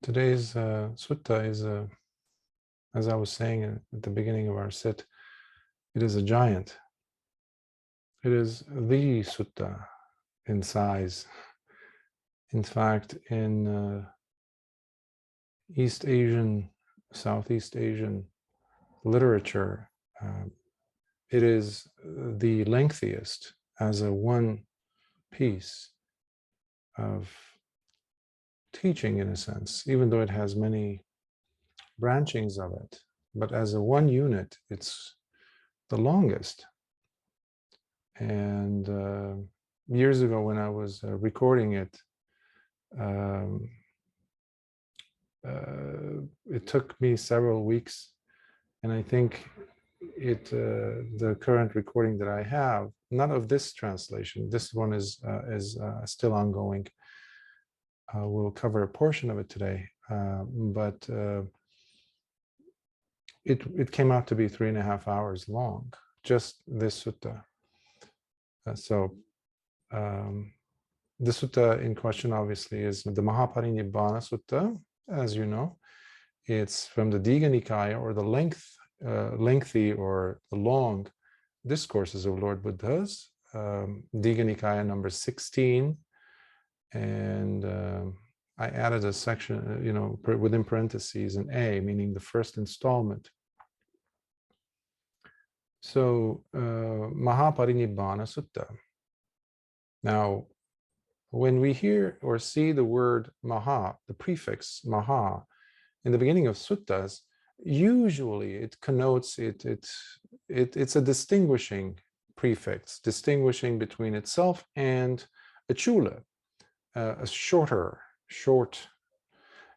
Today's sutta is, as I was saying at the beginning of our sit, it is a giant. It is the sutta in size. In fact, in East Asian, Southeast Asian literature, it is the lengthiest as a one piece of teaching, in a sense, even though it has many branchings of it. But as a one unit, it's the longest. And years ago, when I was recording it, it took me several weeks, and I think the current recording that I have, not of this translation, this one is still ongoing. We'll cover a portion of it today, but it came out to be 3.5 hours long, just this sutta. The sutta in question, obviously, is the Mahā Parinibbāna Sutta, as you know. It's from the Dīgha Nikāya, or the lengthy or the long discourses of Lord Buddha's, Dīgha Nikāya number 16. And I added a section, within parentheses, an A, meaning the first installment. So, Mahā Parinibbāna Sutta. Now, when we hear or see the word Mahā, the prefix Mahā, in the beginning of suttas, usually it connotes it's a distinguishing prefix, distinguishing between itself and a chula, a short.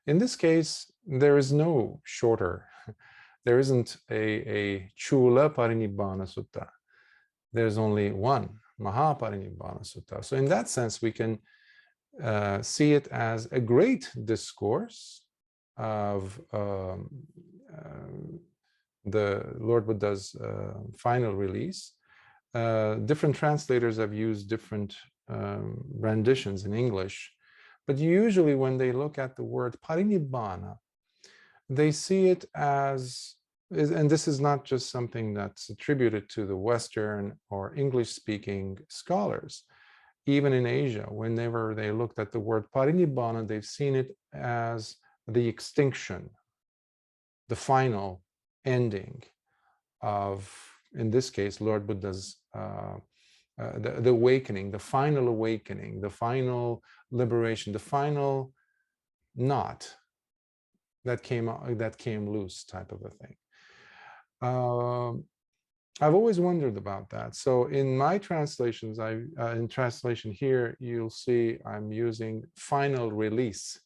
In this case, there is no shorter. There isn't a chula Parinibbāna Sutta. There's only one, Mahā Parinibbāna Sutta. So in that sense, we can see it as a great discourse of the Lord Buddha's final release. Different translators have used different renditions in English, but usually when they look at the word Parinibbāna, they see it as, and this is not just something that's attributed to the Western or English-speaking scholars. Even in Asia, whenever they looked at the word Parinibbāna, they've seen it as the extinction, the final ending of, in this case, Lord Buddha's the awakening, the final liberation, the final knot that came loose, type of a thing. I've always wondered about that. So in my translations, in translation here, you'll see I'm using final release,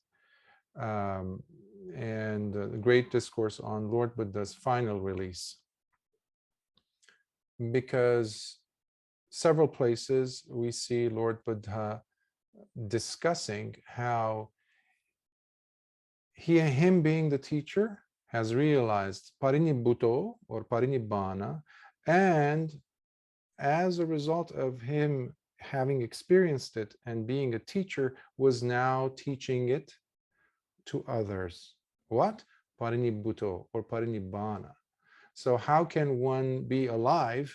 and the great discourse on Lord Buddha's final release, because several places we see Lord Buddha discussing how him being the teacher has realized Parinibbuto or Parinibbāna, and as a result of him having experienced it and being a teacher, was now teaching it to others. What? Parinibbuto or Parinibbāna. So how can one be alive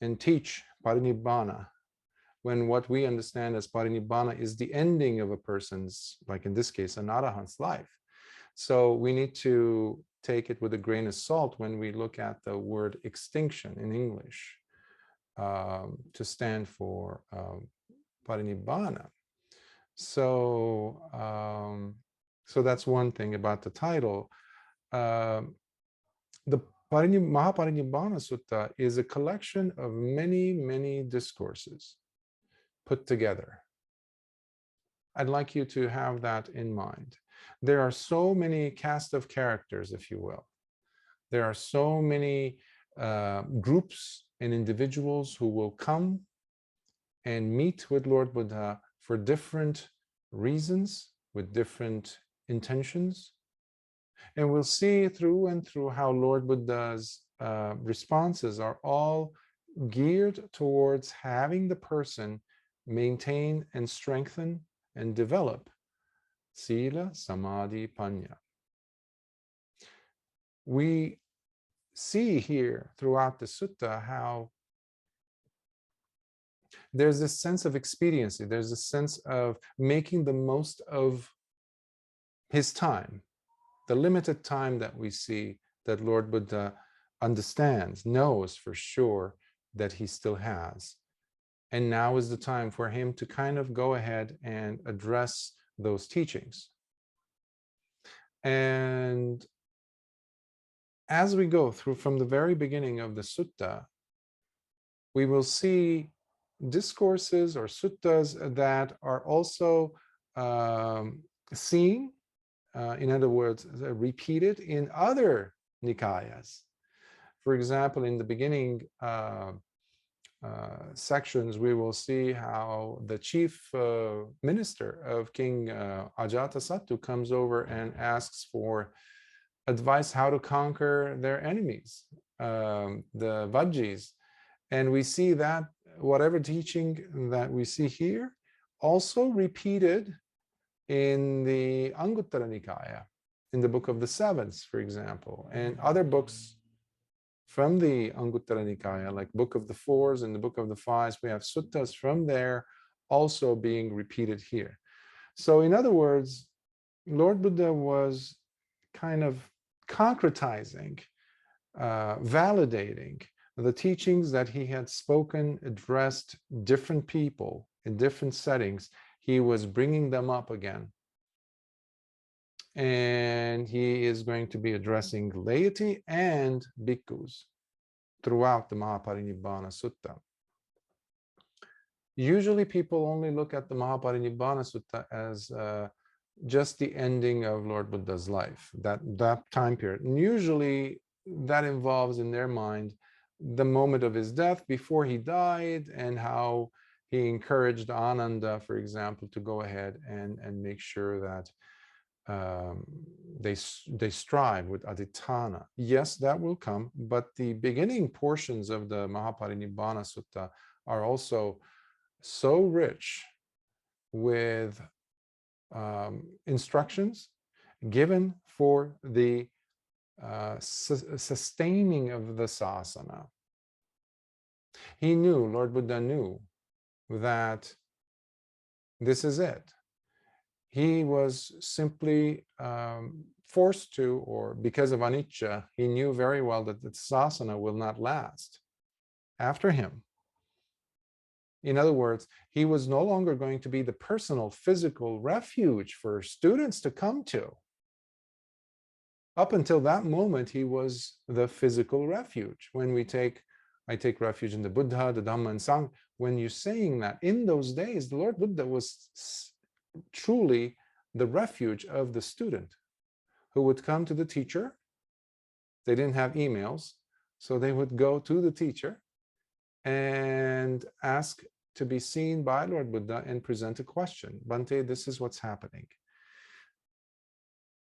and teach Parinibbāna when what we understand as Parinibbāna is the ending of a person's, like in this case, an arahant's life? So we need to take it with a grain of salt when we look at the word extinction in English to stand for Parinibbāna. So, so that's one thing about the title. The Mahā Parinibbāna Sutta is a collection of many discourses put together. I'd like you to have that in mind. There are so many cast of characters, if you will. There are so many groups and individuals who will come and meet with Lord Buddha for different reasons, with different intentions. And we'll see through and through how Lord Buddha's responses are all geared towards having the person maintain and strengthen and develop Sila, Samadhi, Panya. We see here throughout the sutta how there's this sense of expediency, there's a sense of making the most of his time, the limited time that we see that Lord Buddha understands, knows for sure that he still has. And now is the time for him to kind of go ahead and address those teachings. And as we go through from the very beginning of the sutta, we will see discourses or suttas that are also seen, in other words, repeated in other Nikāyas. For example, in the beginning sections, we will see how the chief minister of King Ajatasattu comes over and asks for advice how to conquer their enemies, the Vajjians. And we see that whatever teaching that we see here also repeated in the Anguttara Nikāya, in the Book of the Sevens, for example, and other books from the Anguttara Nikāya, like Book of the Fours and the Book of the Fives. We have suttas from there also being repeated here. So in other words, Lord Buddha was kind of concretizing, validating the teachings that he had spoken, addressed different people in different settings. He was bringing them up again. And he is going to be addressing laity and bhikkhus throughout the Mahāparinibbāna Sutta. Usually people only look at the Mahāparinibbāna Sutta as just the ending of Lord Buddha's life, that time period. And usually that involves in their mind the moment of his death, before he died, and how he encouraged Ananda, for example, to go ahead and make sure that they strive with aditthana. Yes, that will come, but the beginning portions of the Mahāparinibbāna Sutta are also so rich with instructions given for the sustaining of the Sāsana. He knew, Lord Buddha knew, that this is it. He was simply forced to, or because of anicca, he knew very well that the Sāsana will not last after him. In other words, he was no longer going to be the personal, physical refuge for students to come to. Up until that moment, he was the physical refuge. When I take refuge in the Buddha, the Dhamma, and Sangha. When you're saying that, in those days, the Lord Buddha was truly the refuge of the student who would come to the teacher. They didn't have emails, so they would go to the teacher and ask to be seen by Lord Buddha and present a question. Bhante, this is what's happening.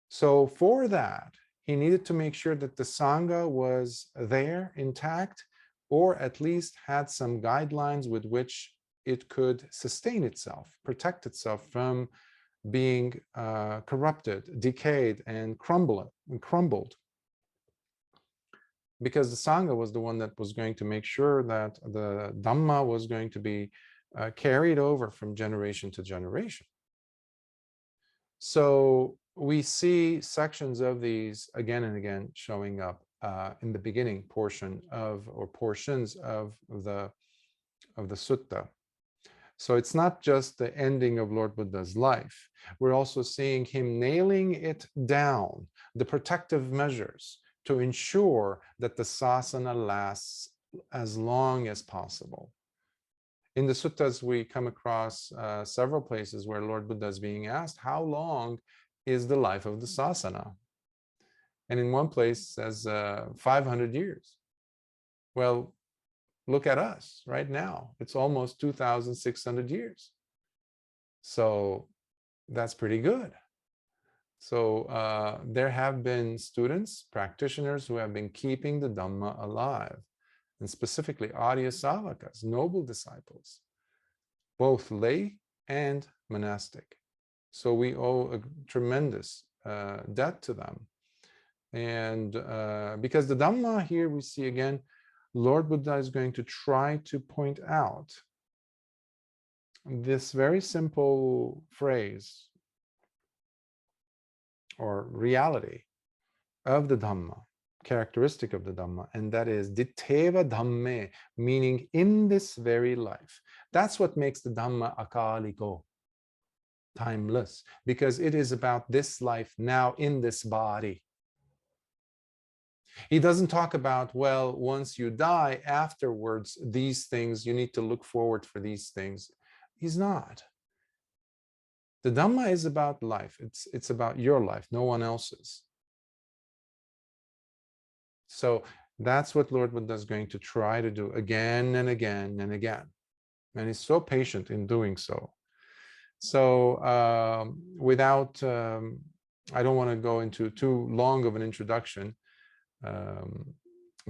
So for that, he needed to make sure that the Sangha was there intact, or at least had some guidelines with which it could sustain itself, protect itself from being corrupted, decayed, and crumbled. Because the Sangha was the one that was going to make sure that the Dhamma was going to be carried over from generation to generation. So we see sections of these again and again showing up in the beginning portion of, or portions of the sutta. So it's not just the ending of Lord Buddha's life. We're also seeing him nailing it down, the protective measures to ensure that the Sāsana lasts as long as possible. In the suttas, we come across several places where Lord Buddha is being asked, how long is the life of the Sāsana? And in one place it says 500 years. Well, look at us right now. It's almost 2,600 years. So that's pretty good. So there have been students, practitioners who have been keeping the Dhamma alive, and specifically Arya Savakas, noble disciples, both lay and monastic. So we owe a tremendous debt to them. And because the Dhamma here we see again, Lord Buddha is going to try to point out this very simple phrase or reality of the Dhamma, characteristic of the Dhamma, and that is dittheva dhamme, meaning in this very life. That's what makes the Dhamma akaliko, timeless, because it is about this life now in this body. He doesn't talk about, well, once you die, afterwards, these things, you need to look forward for these things. He's not. The Dhamma is about life. It's about your life, no one else's. So that's what Lord Buddha is going to try to do again and again and again. And he's so patient in doing so. So without, I don't want to go into too long of an introduction,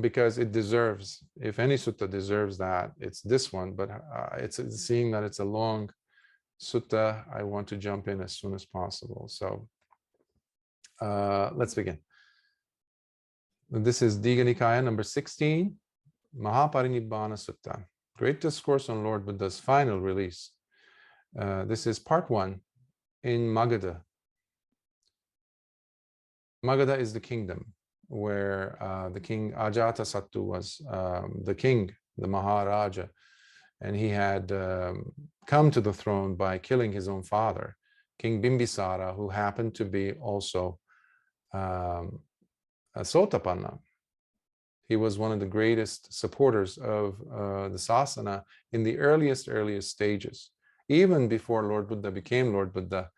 because it deserves, if any sutta deserves that, it's this one. But it's seeing that it's a long sutta, I want to jump in as soon as possible. So let's begin. This is Dīgha Nikāya number 16, Mahā Parinibbāna Sutta, Great Discourse on Lord Buddha's final release. This is part 1 in Magadha. Magadha is the kingdom where the king Ajatasattu was the king, the Maharaja, and he had come to the throne by killing his own father, King Bimbisara, who happened to be also a Sotapanna. He was one of the greatest supporters of the Sāsana in the earliest stages. Even before Lord Buddha became Lord Buddha,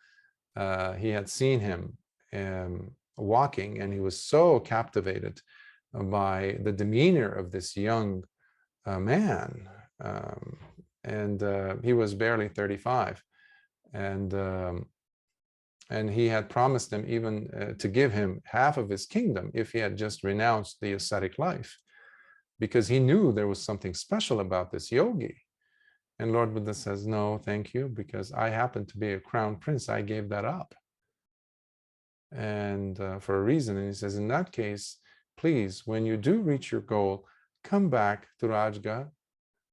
he had seen him walking, and he was so captivated by the demeanor of this young man. And he was barely 35. And he had promised him even to give him half of his kingdom if he had just renounced the ascetic life, because he knew there was something special about this yogi. And Lord Buddha says, no, thank you, because I happen to be a crown prince. I gave that up. And for a reason. And he says, in that case, please, when you do reach your goal, come back to Rajga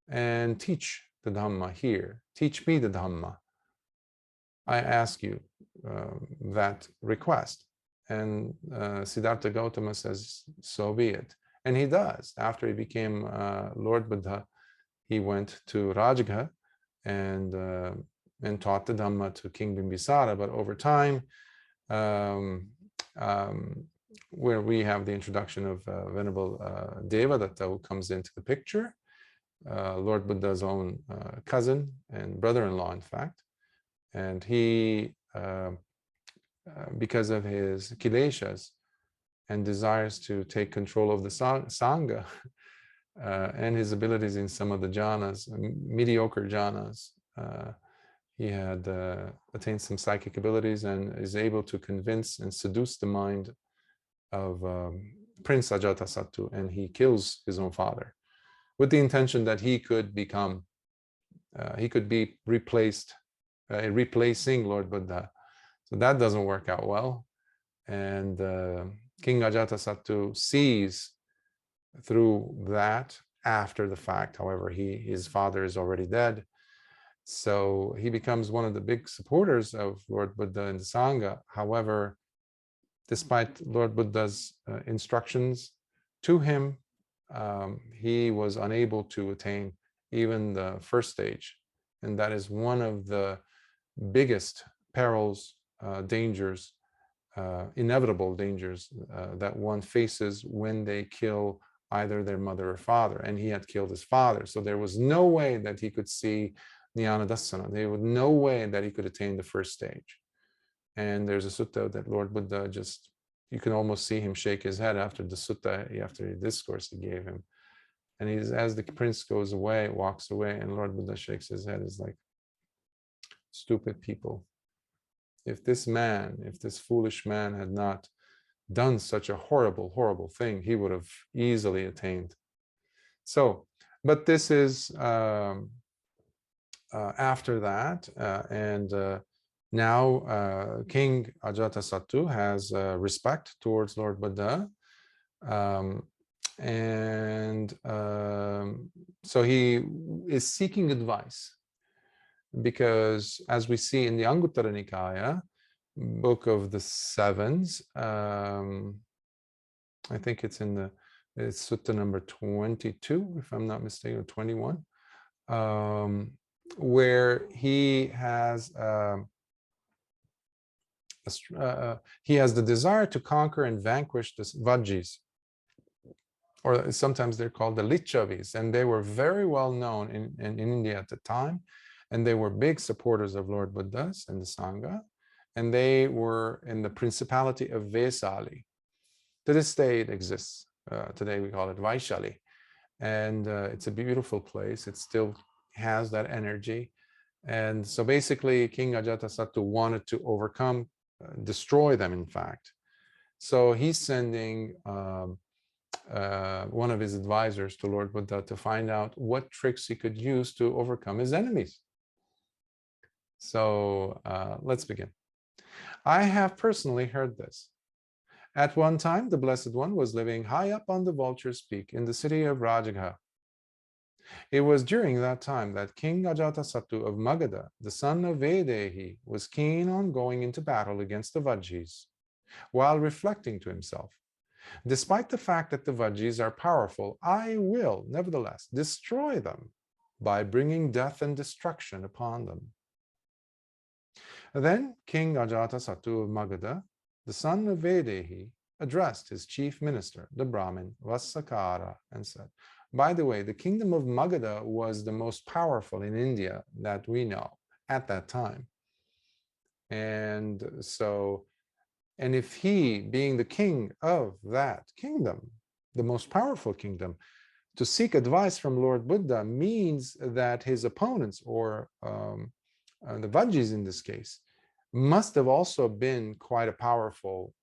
and teach the Dhamma here. Teach me the Dhamma. I ask you that request. And Siddhartha Gautama says, so be it. And he does. After he became Lord Buddha, he went to Rajga and taught the Dhamma to King Bimbisara. But over time, where we have the introduction of Venerable Devadatta, who comes into the picture, Lord Buddha's own cousin and brother-in-law, in fact. And he, because of his kileshas and desires to take control of the Sangha, and his abilities in some of the jhanas, mediocre jhanas, he had attained some psychic abilities and is able to convince and seduce the mind of Prince Ajatasattu, and he kills his own father with the intention that he could become, he could be replaced, replacing Lord Buddha. So that doesn't work out well. And King Ajatasattu sees through that after the fact. However, his father is already dead. So he becomes one of the big supporters of Lord Buddha and the Sangha. However, despite Lord Buddha's instructions to him, he was unable to attain even the first stage. And that is one of the biggest perils, dangers, inevitable dangers that one faces when they kill either their mother or father. And he had killed his father. So there was no way that he could see Jnana Dassana. There was no way that he could attain the first stage. And there's a sutta that Lord Buddha just, you can almost see him shake his head after the sutta, after the discourse he gave him. And he's, as the prince goes away, walks away, and Lord Buddha shakes his head, is like, stupid people. If this man, if this foolish man had not done such a horrible, horrible thing, he would have easily attained. So, but this is after that, and Now, King Ajatasattu has respect towards Lord Buddha, so he is seeking advice, because as we see in the Anguttara Nikāya, book of the Sevens, I think it's it's Sutta number 22, if I'm not mistaken, or 21, where he has the desire to conquer and vanquish the Vajjis, or sometimes they're called the Lichavis, and they were very well known in India at the time, and they were big supporters of Lord Buddha's and the Sangha, and they were in the principality of Vesali. To this day, it exists. Today we call it Vaishali, and it's a beautiful place. It still has that energy. And so basically, King Ajatasattu wanted to overcome, destroy them, in fact. So he's sending one of his advisors to Lord Buddha to find out what tricks he could use to overcome his enemies. So let's begin. I have personally heard this. At one time, the Blessed One was living high up on the Vulture's Peak in the city of Rajagha. It was during that time that King Ajatasattu of Magadha, the son of Vaidehi, was keen on going into battle against the Vajjis, while reflecting to himself, despite the fact that the Vajjis are powerful, I will, nevertheless, destroy them by bringing death and destruction upon them. Then King Ajatasattu of Magadha, the son of Vaidehi, addressed his chief minister, the Brahmin Vassakara, and said, by the way, the kingdom of Magadha was the most powerful in India that we know at that time. And if he, being the king of that kingdom, the most powerful kingdom, to seek advice from Lord Buddha means that his opponents, or the Vajjis in this case, must have also been quite a powerful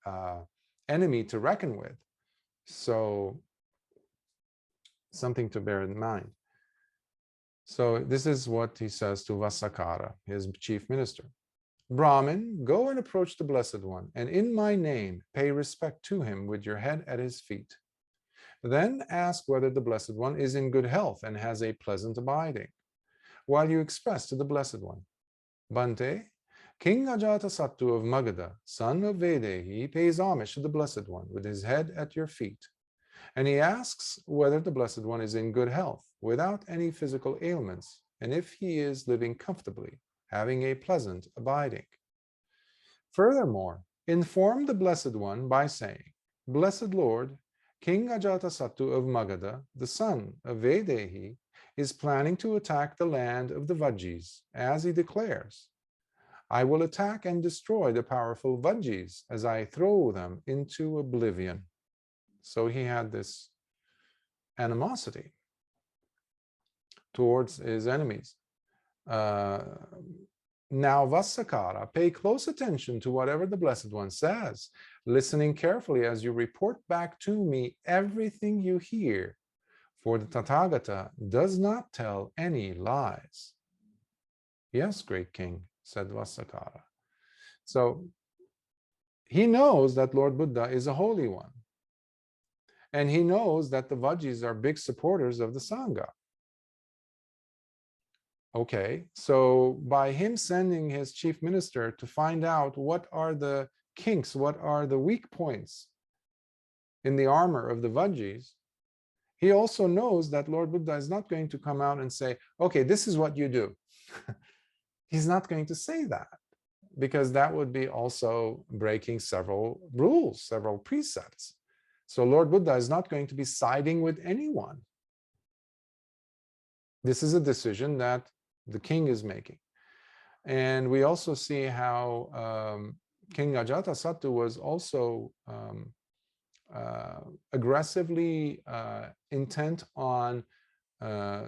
enemy to reckon with. So something to bear in mind. So this is what he says to Vassakara, his chief minister. Brahmin, go and approach the Blessed One, and in my name pay respect to him with your head at his feet. Then ask whether the Blessed One is in good health and has a pleasant abiding, while you express to the Blessed One, Bhante, King Ajatasattu of Magadha, son of Vaidehi, pays homage to the Blessed One with his head at your feet, and he asks whether the Blessed One is in good health, without any physical ailments, and if he is living comfortably, having a pleasant abiding. Furthermore, inform the Blessed One by saying, Blessed Lord, King Ajatasattu of Magadha, the son of Vaidehi, is planning to attack the land of the Vajjis, as he declares, I will attack and destroy the powerful Vajjis as I throw them into oblivion. So he had this animosity towards his enemies. Now, Vassakara, pay close attention to whatever the Blessed One says, listening carefully as you report back to me everything you hear, for the Tathagata does not tell any lies. Yes, great king, said Vassakara. So he knows that Lord Buddha is a holy one. And he knows that the Vajjis are big supporters of the Sangha. Okay, so by him sending his chief minister to find out what are the kinks, what are the weak points in the armor of the Vajjis, he also knows that Lord Buddha is not going to come out and say, okay, this is what you do. He's not going to say that, because that would be also breaking several rules, several precepts. So Lord Buddha is not going to be siding with anyone. This is a decision that the king is making. And we also see how King Ajatasattu was also aggressively intent on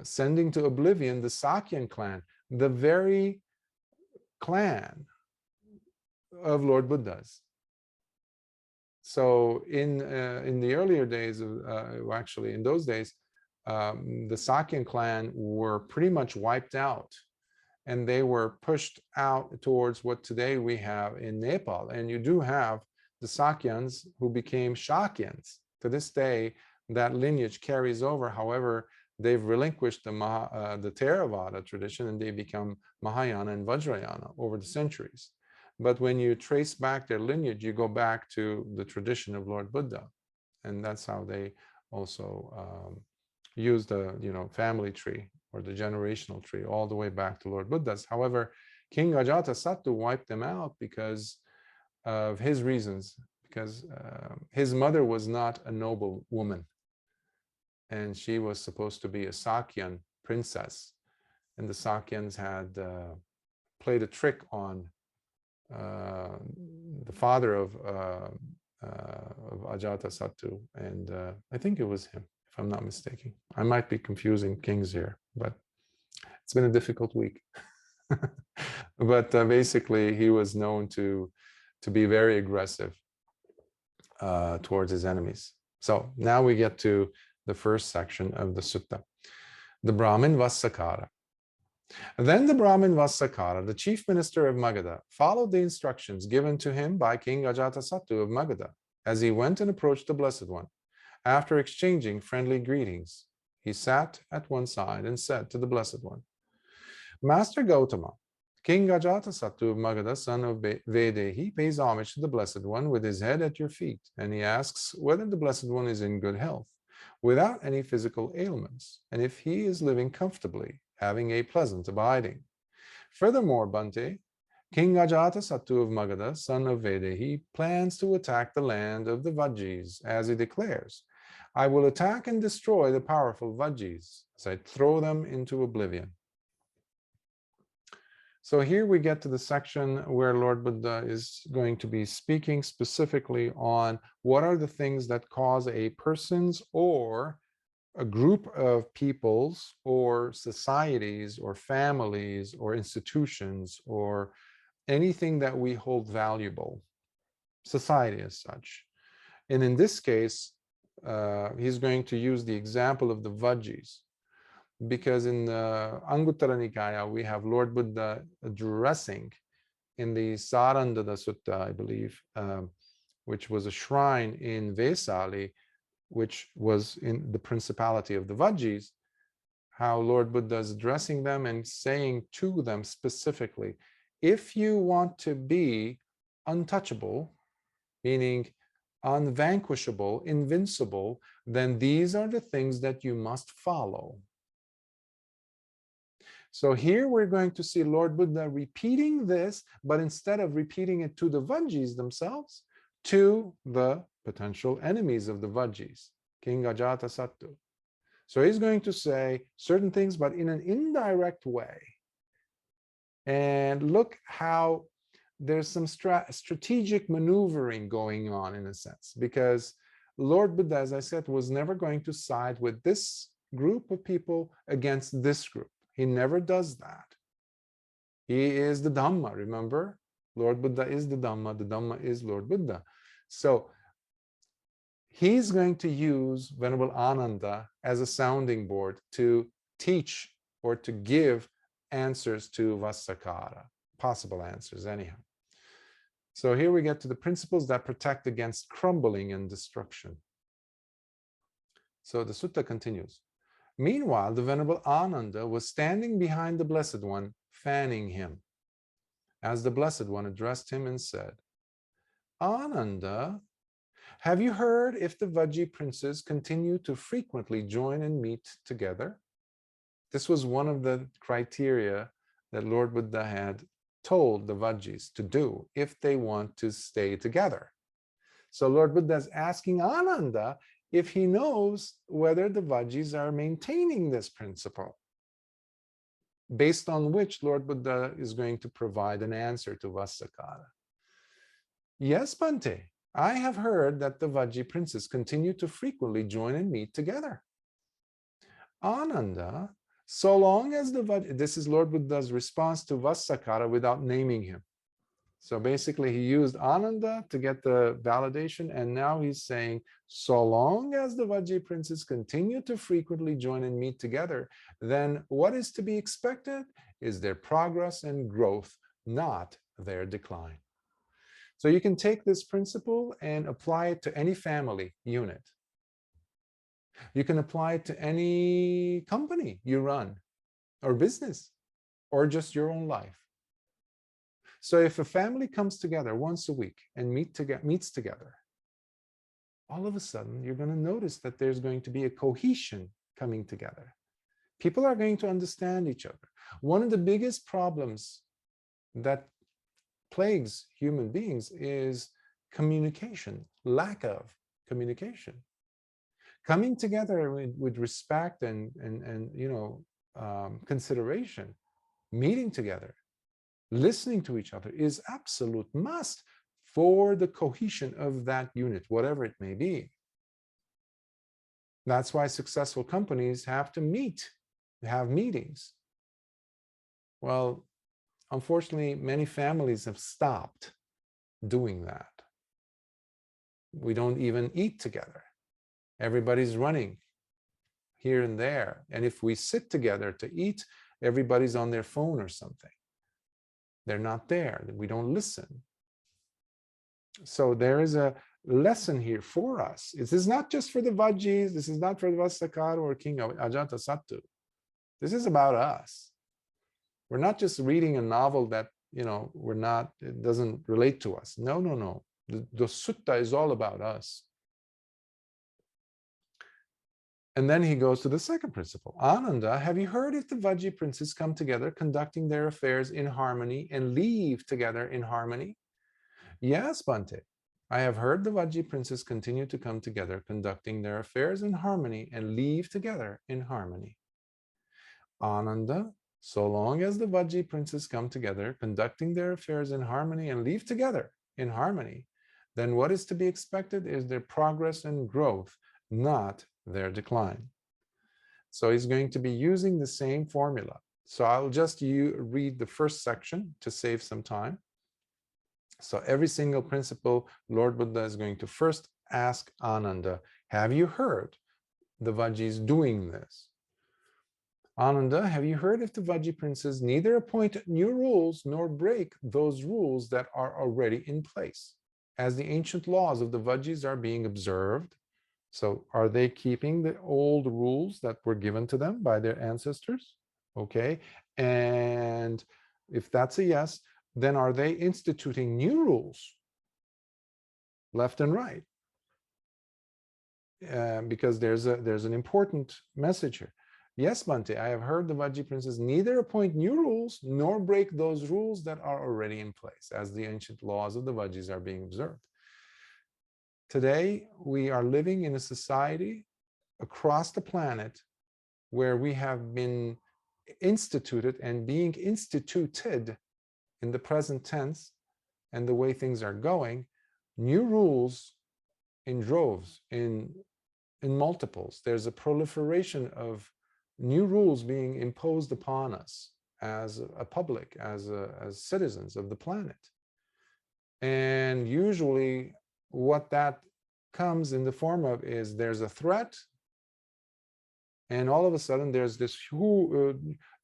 sending to oblivion the Sakyan clan, the very clan of Lord Buddha's. So in the earlier days of, actually in those days, the Sakyan clan were pretty much wiped out and they were pushed out towards what today we have in Nepal. And you do have the Sakyans who became Shakyans. To this day, that lineage carries over. However, they've relinquished the Theravada tradition, and they become Mahayana and Vajrayana over the centuries. But when you trace back their lineage, you go back to the tradition of Lord Buddha, and that's how they also use the family tree or the generational tree all the way back to Lord Buddha's. However, King Ajatasattu wiped them out because of his reasons, because his mother was not a noble woman, and she was supposed to be a Sakyan princess, and the Sakyans had played a trick on the father of Ajatasattu, and I think it was him, if I'm not mistaken. I might be confusing kings here, but it's been a difficult week. But basically, he was known to be very aggressive towards his enemies. So now we get to the first section of the sutta, the Brahmin Vassakara. Then the Brahmin Vassakara, the chief minister of Magadha, followed the instructions given to him by King Ajatasattu of Magadha as he went and approached the Blessed One. After exchanging friendly greetings, he sat at one side and said to the Blessed One, Master Gautama, King Ajatasattu of Magadha, son of Vedehi, pays homage to the Blessed One with his head at your feet, and he asks whether the Blessed One is in good health, without any physical ailments, and if he is living comfortably, having a pleasant abiding. Furthermore, Bhante, King Ajatasattu of Magadha, son of Vedehi, plans to attack the land of the Vajjis, as he declares, I will attack and destroy the powerful Vajjis as I throw them into oblivion. So here we get to the section where Lord Buddha is going to be speaking specifically on what are the things that cause a person's or a group of peoples or societies or families or institutions or anything that we hold valuable, society as such. And in this case, he's going to use the example of the Vajjis, because in the Anguttara Nikāya, we have Lord Buddha addressing in the Sarandada Sutta, I believe, which was a shrine in Vesali, which was in the principality of the Vajjis, how Lord Buddha is addressing them and saying to them specifically, if you want to be untouchable, meaning unvanquishable, invincible, then these are the things that you must follow. So here we're going to see Lord Buddha repeating this, but instead of repeating it to the Vajjis themselves, to the potential enemies of the Vajjis, King Ajatasattu. So he's going to say certain things, but in an indirect way. And look how there's some strategic maneuvering going on, in a sense, because Lord Buddha, as I said, was never going to side with this group of people against this group. He never does that. He is the Dhamma, remember? Lord Buddha is the Dhamma is Lord Buddha. So he's going to use Venerable Ananda as a sounding board to teach or to give answers to Vassakara, possible answers anyhow. So here we get to the principles that protect against crumbling and destruction. So the sutta continues. Meanwhile, the Venerable Ananda was standing behind the Blessed One, fanning him, as the Blessed One addressed him and said, Ananda, have you heard if the Vajji princes continue to frequently join and meet together? This was one of the criteria that Lord Buddha had told the Vajjis to do if they want to stay together. So Lord Buddha is asking Ananda if he knows whether the Vajjis are maintaining this principle, based on which Lord Buddha is going to provide an answer to Vassakara. Yes, Bhante, I have heard that the Vajji princes continue to frequently join and meet together. Ananda, so long as the Vajji, this is Lord Buddha's response to Vassakara without naming him. So basically he used Ananda to get the validation, and now he's saying, so long as the Vajji princes continue to frequently join and meet together, then what is to be expected is their progress and growth, not their decline. So you can take this principle and apply it to any family unit. You can apply it to any company you run, or business, or just your own life. So if a family comes together once a week and meets together, all of a sudden you're going to notice that there's going to be a cohesion coming together. People are going to understand each other. One of the biggest problems that plagues human beings is communication, lack of communication. Coming together with respect and consideration, meeting together, listening to each other is absolute must for the cohesion of that unit, whatever it may be. That's why successful companies have to meet, have meetings. Well, unfortunately, many families have stopped doing that. We don't even eat together. Everybody's running here and there. And if we sit together to eat, everybody's on their phone or something. They're not there. We don't listen. So there is a lesson here for us. This is not just for the Vajjis. This is not for the Vasakara or King of Ajatasattu. This is about us. We're not just reading a novel that, it doesn't relate to us. No, no, no. The sutta is all about us. And then he goes to the second principle. Ananda, have you heard if the Vajji princes come together conducting their affairs in harmony and leave together in harmony? Yes, Bhante. I have heard the Vajji princes continue to come together conducting their affairs in harmony and leave together in harmony. Ananda, so long as the Vajji princes come together conducting their affairs in harmony and leave together in harmony, then what is to be expected is their progress and growth, not their decline. So he's going to be using the same formula. So I'll just read the first section to save some time. So every single principle, Lord Buddha is going to first ask Ananda, have you heard the Vajjis doing this? Ananda, have you heard if the Vajji princes neither appoint new rules nor break those rules that are already in place, as the ancient laws of the Vajjis are being observed? So are they keeping the old rules that were given to them by their ancestors? Okay. And if that's a yes, then are they instituting new rules left and right? Because there's an important message here. Yes, Bhante, I have heard the Vajji princes neither appoint new rules nor break those rules that are already in place, as the ancient laws of the Vajjis are being observed. Today, we are living in a society across the planet where we have been instituted and being instituted in the present tense, and the way things are going, new rules in droves, in multiples. There's a proliferation of new rules being imposed upon us as a public, as citizens of the planet. And usually what that comes in the form of is there's a threat, and all of a sudden there's this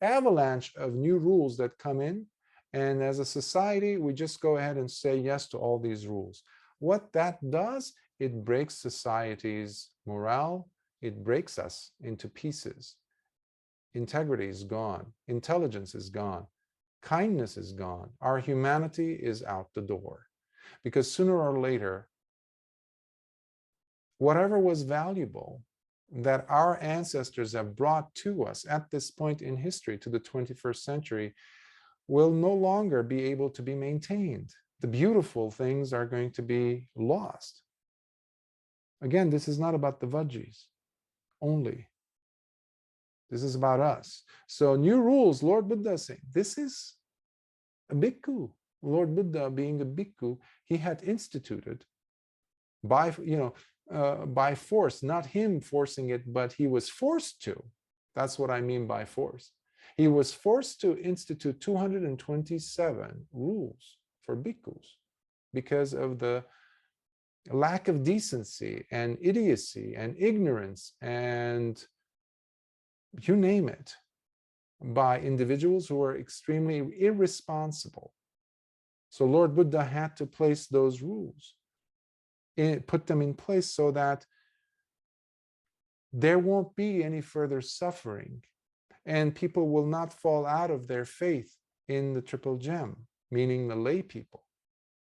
avalanche of new rules that come in, and as a society we just go ahead and say yes to all these rules. What that does, it breaks society's morale, it breaks us into pieces. Integrity is gone, intelligence is gone, kindness is gone, our humanity is out the door. Because sooner or later, whatever was valuable that our ancestors have brought to us at this point in history, to the 21st century, will no longer be able to be maintained. The beautiful things are going to be lost. Again, this is not about the Vajjis only. This is about us. So new rules, Lord Buddha is saying, this is a bhikkhu. Lord Buddha, being a bhikkhu, he had instituted by, by force, not him forcing it, but he was forced to. That's what I mean by force. He was forced to institute 227 rules for bhikkhus because of the lack of decency and idiocy and ignorance and you name it. by individuals who are extremely irresponsible. So Lord Buddha had to place those rules, put them in place so that there won't be any further suffering and people will not fall out of their faith in the triple gem, meaning the lay people.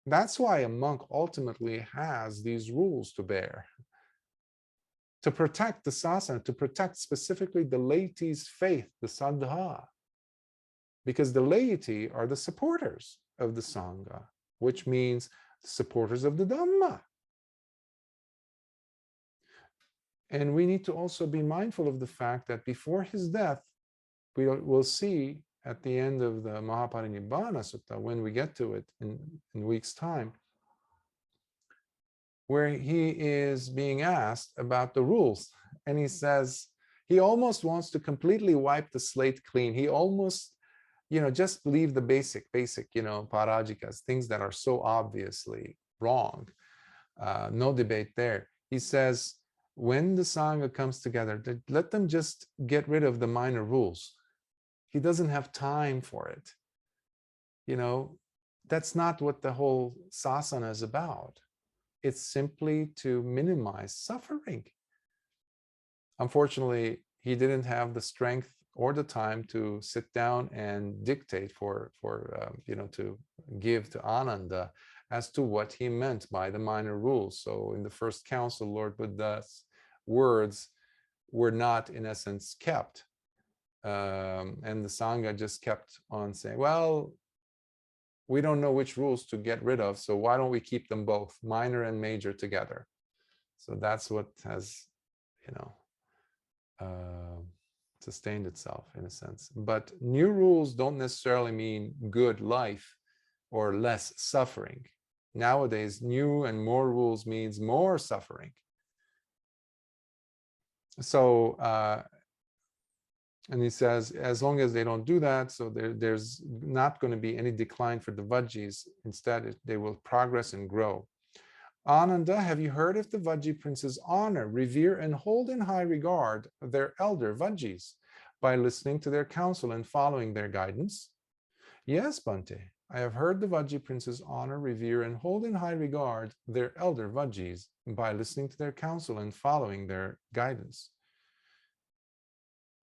That's why a monk ultimately has these rules to bear, to protect the Sāsana, to protect specifically the laity's faith, the Sangha, because the laity are the supporters of the Sangha, which means supporters of the Dhamma. And we need to also be mindful of the fact that before his death, we will see at the end of the Mahāparinibbāna Sutta, when we get to it in weeks' time, where he is being asked about the rules. And he says, he almost wants to completely wipe the slate clean. He almost, just leave the basic, parajikas, things that are so obviously wrong. No debate there. He says, when the Sangha comes together, let them just get rid of the minor rules. He doesn't have time for it. That's not what the whole Sāsana is about. It's simply to minimize suffering. Unfortunately, he didn't have the strength or the time to sit down and dictate to give to Ananda as to what he meant by the minor rules. So in the first council, Lord Buddha's words were not, in essence, kept. And the Sangha just kept on saying, well, we don't know which rules to get rid of, so why don't we keep them both, minor and major, together? So that's what has, sustained itself in a sense. But new rules don't necessarily mean good life or less suffering. Nowadays, new and more rules means more suffering. So, and he says, as long as they don't do that, so there's not going to be any decline for the Vajjis. Instead, they will progress and grow. Ananda, have you heard if the Vajji princes honor, revere, and hold in high regard their elder Vajjis by listening to their counsel and following their guidance? Yes, Bhante, I have heard the Vajji princes honor, revere, and hold in high regard their elder Vajjis by listening to their counsel and following their guidance.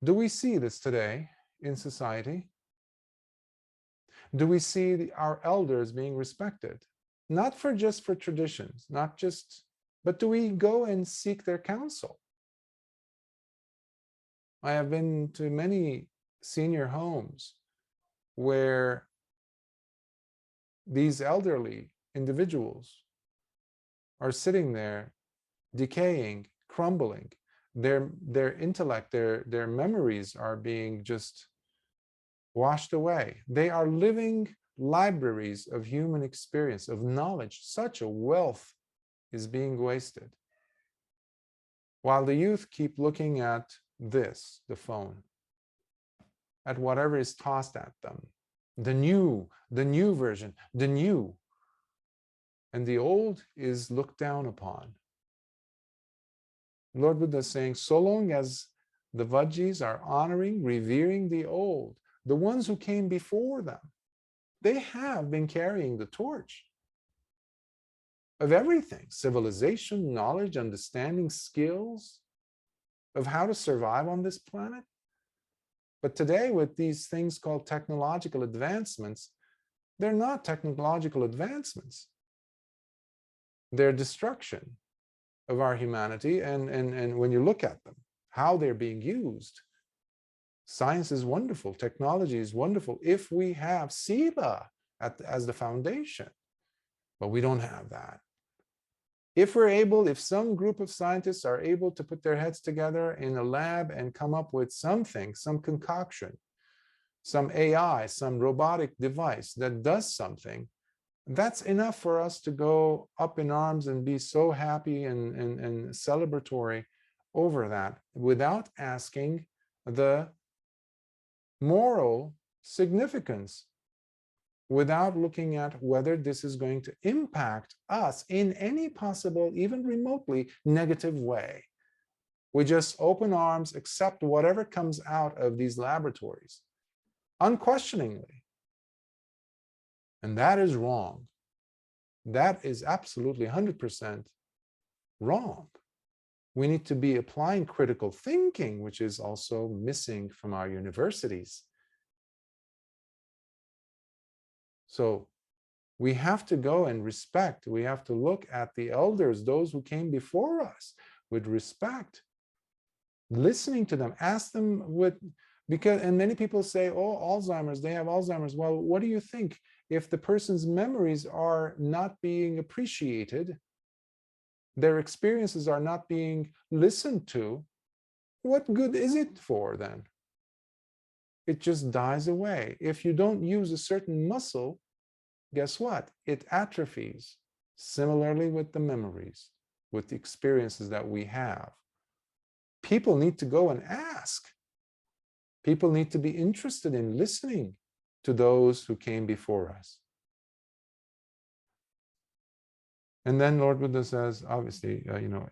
Do we see this today in society? Do we see our elders being respected? Not just for traditions, but do we go and seek their counsel? I have been to many senior homes where these elderly individuals are sitting there decaying, crumbling. Their intellect, their memories are being just washed away. They are living libraries of human experience, of knowledge. Such a wealth is being wasted. While the youth keep looking at this, the phone, at whatever is tossed at them, the new version, the new, and the old is looked down upon. Lord Buddha is saying, so long as the Vajjis are honoring, revering the old, the ones who came before them, they have been carrying the torch of everything: civilization, knowledge, understanding, skills of how to survive on this planet. But today, with these things called technological advancements, they're not technological advancements. They're destruction of our humanity. And when you look at them, how they're being used, science is wonderful, technology is wonderful, if we have Sila as the foundation. But we don't have that. If some group of scientists are able to put their heads together in a lab and come up with something, some concoction, some AI, some robotic device that does something, that's enough for us to go up in arms and be so happy and celebratory over that, without asking the moral significance, without looking at whether this is going to impact us in any possible, even remotely negative way. We just open arms, accept whatever comes out of these laboratories. unquestioningly. And that is wrong. That is absolutely 100% wrong. We need to be applying critical thinking, which is also missing from our universities. So we have to go and respect. We have to look at the elders, those who came before us, with respect, listening to them, ask them and many people say, oh, Alzheimer's, they have Alzheimer's. Well, what do you think? If the person's memories are not being appreciated, their experiences are not being listened to, what good is it for then? It just dies away. If you don't use a certain muscle, guess what? It atrophies. Similarly with the memories, with the experiences that we have. People need to go and ask. People need to be interested in listening to those who came before us. And then Lord Buddha says, obviously,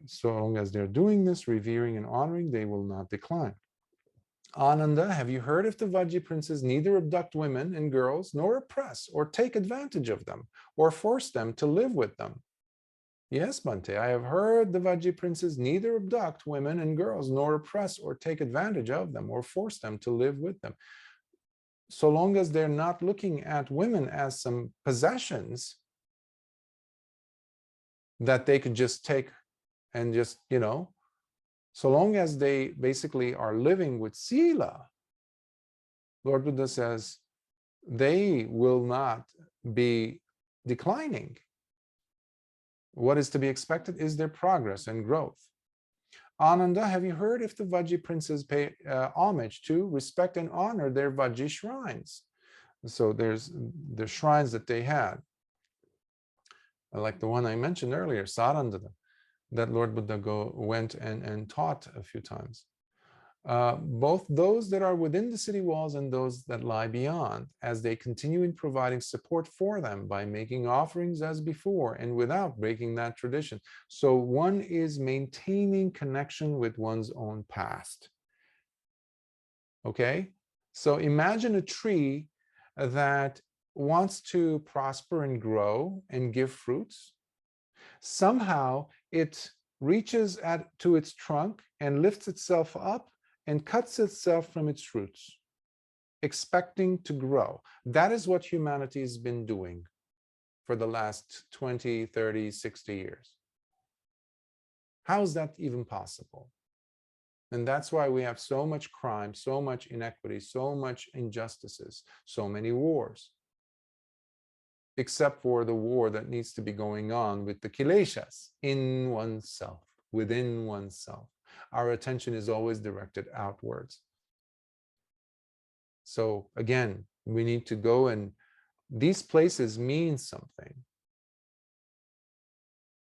so long as they're doing this, revering and honoring, they will not decline. Ananda, have you heard if the Vajji princes neither abduct women and girls, nor oppress or take advantage of them, or force them to live with them? Yes, Bhante, I have heard the Vajji princes neither abduct women and girls, nor oppress or take advantage of them, or force them to live with them. So long as they're not looking at women as some possessions that they could just take and just, so long as they basically are living with sila, Lord Buddha says, they will not be declining. What is to be expected is their progress and growth. Ananda, have you heard if the Vajji princes pay homage to, respect, and honor their Vajji shrines? So there's the shrines that they had, like the one I mentioned earlier, Sarandada, that Lord Buddha went and taught a few times. Both those that are within the city walls and those that lie beyond, as they continue in providing support for them by making offerings as before and without breaking that tradition. So one is maintaining connection with one's own past. Okay? So imagine a tree that wants to prosper and grow and give fruits. Somehow it reaches to its trunk and lifts itself up and cuts itself from its roots, expecting to grow. That is what humanity has been doing for the last 20, 30, 60 years. How is that even possible? And that's why we have so much crime, so much inequity, so much injustices, so many wars. Except for the war that needs to be going on with the kileshas in oneself, within oneself. Our attention is always directed outwards. So again, we need to go, and these places mean something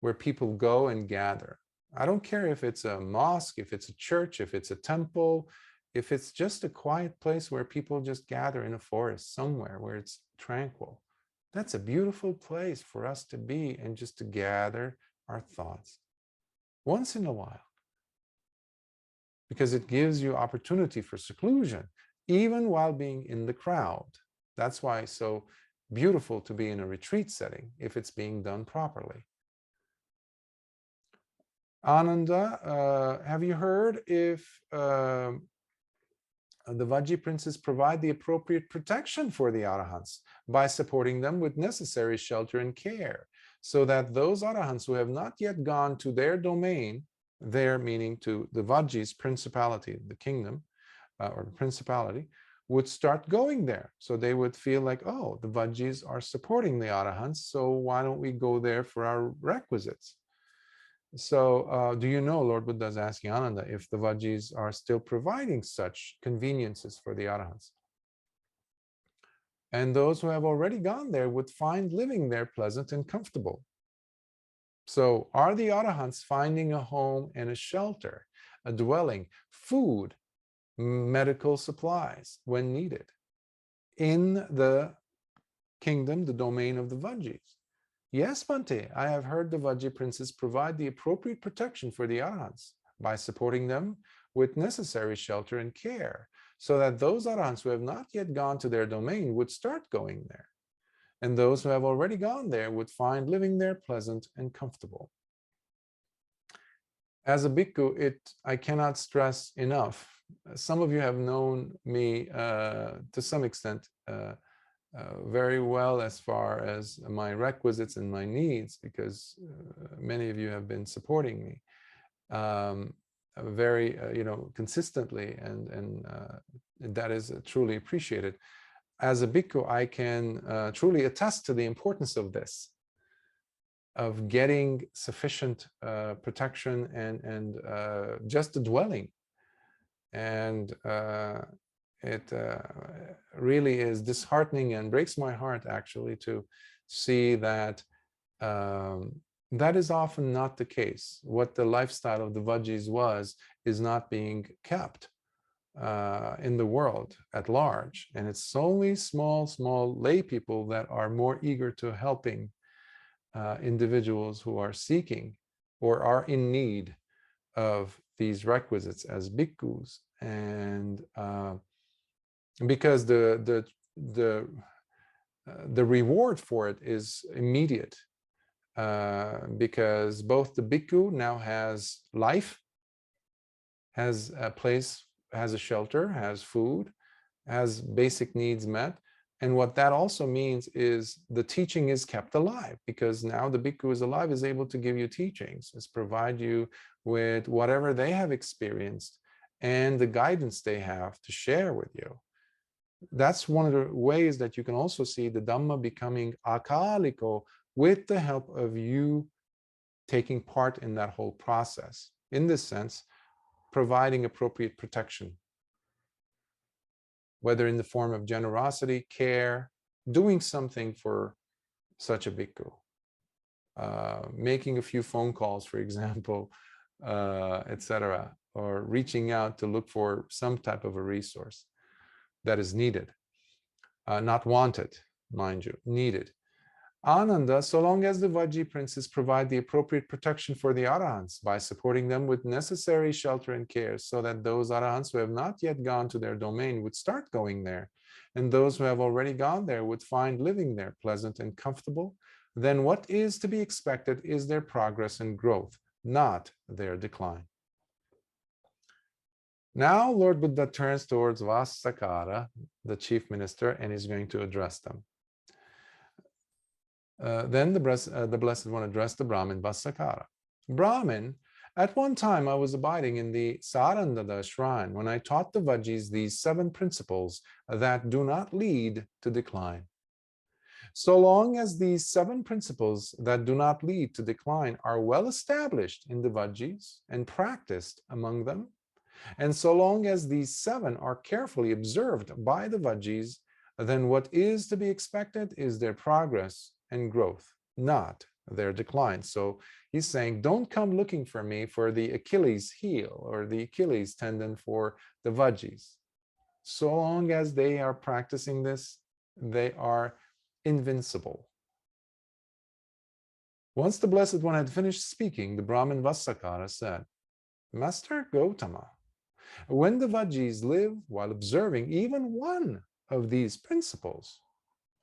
where people go and gather. I don't care if it's a mosque, if it's a church, if it's a temple, if it's just a quiet place where people just gather in a forest somewhere where it's tranquil. That's a beautiful place for us to be and just to gather our thoughts once in a while, because it gives you opportunity for seclusion, even while being in the crowd. That's why it's so beautiful to be in a retreat setting if it's being done properly. Ananda, have you heard if the Vajji princes provide the appropriate protection for the Arahants by supporting them with necessary shelter and care, so that those Arahants who have not yet gone to their domain, their meaning to the Vajji's principality, the kingdom or the principality, would start going there. So they would feel like, oh, the Vajjis are supporting the Arahants, so why don't we go there for our requisites? So do you know, Lord Buddha is asking Ananda if the Vajjis are still providing such conveniences for the Arahants. And those who have already gone there would find living there pleasant and comfortable. So are the Arahants finding a home and a shelter, a dwelling, food, medical supplies when needed in the kingdom, the domain of the Vajjis? Yes, Bhante, I have heard the Vajji princes provide the appropriate protection for the Arahants by supporting them with necessary shelter and care, so that those arahants who have not yet gone to their domain would start going there, and those who have already gone there would find living there pleasant and comfortable. As a bhikkhu, I cannot stress enough. Some of you have known me to some extent very well as far as my requisites and my needs, because many of you have been supporting me very consistently, and that is truly appreciated. As a bhikkhu, I can truly attest to the importance of this, of getting sufficient protection and just a dwelling. And it really is disheartening and breaks my heart, actually, to see that that is often not the case. What the lifestyle of the Vajjis is not being kept in the world at large. And it's only small lay people that are more eager to helping individuals who are seeking or are in need of these requisites as bhikkhus. And because the reward for it is immediate, because both the bhikkhu now has life, has a place, has a shelter, has food, has basic needs met. And what that also means is the teaching is kept alive, because now the bhikkhu is alive, is able to give you teachings, is provide you with whatever they have experienced and the guidance they have to share with you. That's one of the ways that you can also see the Dhamma becoming akaliko, with the help of you taking part in that whole process. In this sense, providing appropriate protection, whether in the form of generosity, care, doing something for such a bhikkhu, making a few phone calls, for example, etc., or reaching out to look for some type of a resource that is needed, not wanted, mind you, needed. Ananda, so long as the Vajji princes provide the appropriate protection for the arahants by supporting them with necessary shelter and care, so that those arahants who have not yet gone to their domain would start going there, and those who have already gone there would find living there pleasant and comfortable, then what is to be expected is their progress and growth, not their decline. Now Lord Buddha turns towards Vasakara, the chief minister, and is going to address them. Then the Blessed One addressed the Brahmin Vasakara. Brahmin, at one time I was abiding in the Sarandada shrine when I taught the Vajjis these 7 principles that do not lead to decline. So long as these 7 principles that do not lead to decline are well established in the Vajjis and practiced among them, and so long as these 7 are carefully observed by the Vajjis, then what is to be expected is their progress and growth, not their decline. So he's saying, don't come looking for me for the Achilles heel or the Achilles tendon for the Vajjis. So long as they are practicing this, they are invincible. Once the Blessed One had finished speaking, the Brahmin Vasakara said, Master Gautama, when the Vajjis live while observing even one of these principles,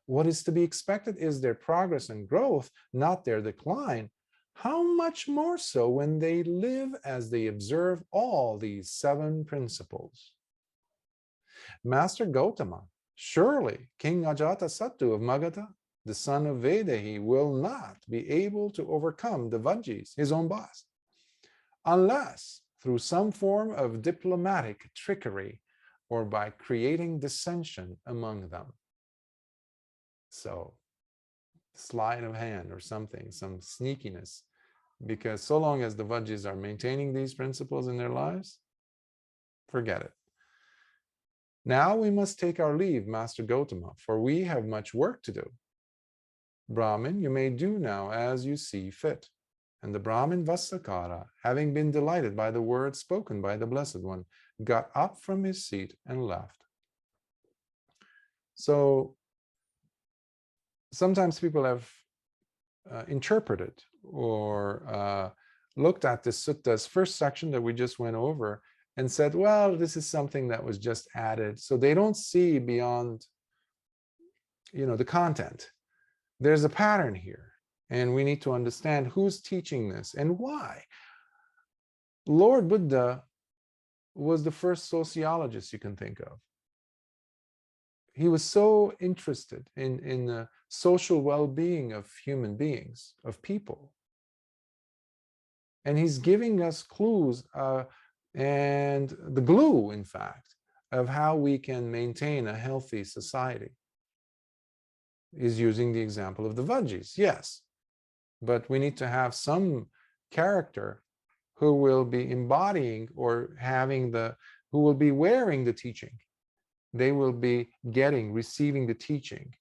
what is to be expected is their progress and growth, not their decline. How much more so when they live as they observe all these 7 principles? Master Gautama, surely King Ajatasattu of Magadha, the son of Vedehi, will not be able to overcome the Vajjis, his own boss, unless through some form of diplomatic trickery or by creating dissension among them. So, sleight of hand or something, some sneakiness, because so long as the Vajjis are maintaining these principles in their lives, forget it. Now we must take our leave, Master Gautama, for we have much work to do. Brahmin, you may do now as you see fit. And the Brahmin Vasakara, having been delighted by the words spoken by the Blessed One, got up from his seat and left. So, sometimes people have interpreted or looked at this sutta's first section that we just went over and said, well, this is something that was just added. So they don't see beyond, the content. There's a pattern here, and we need to understand who's teaching this and why. Lord Buddha was the first sociologist you can think of. He was so interested in the social well-being of human beings, of people. And he's giving us clues and the glue, in fact, of how we can maintain a healthy society. He's using the example of the Vajjians, yes, but we need to have some character who will be embodying or who will be wearing the teaching. They will be receiving the teaching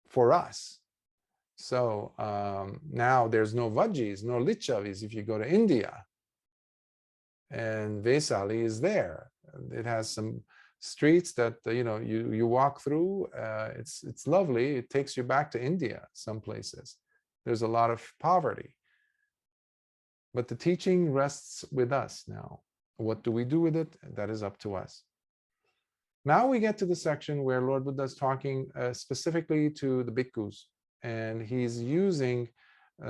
for us. So now there's no Vajjis, no Lichavis if you go to India. And Vesali is there. It has some streets that you walk through. It's lovely. It takes you back to India. Some places there's a lot of poverty, but the teaching rests with us now. What do we do with it? That is up to us. Now we get to the section where Lord Buddha is talking specifically to the bhikkhus, and he's using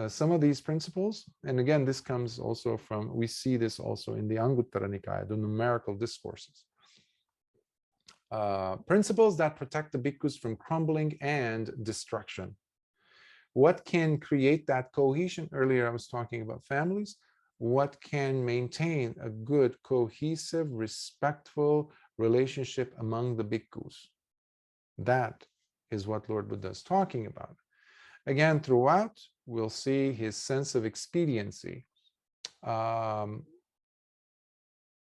some of these principles. And again, this comes also from, we see this also in the Anguttara Nikāya, the numerical discourses. Principles that protect the bhikkhus from crumbling and destruction. What can create that cohesion? Earlier I was talking about families. What can maintain a good, cohesive, respectful relationship among the bhikkhus? That is what Lord Buddha is talking about. Again, throughout, we'll see his sense of expediency,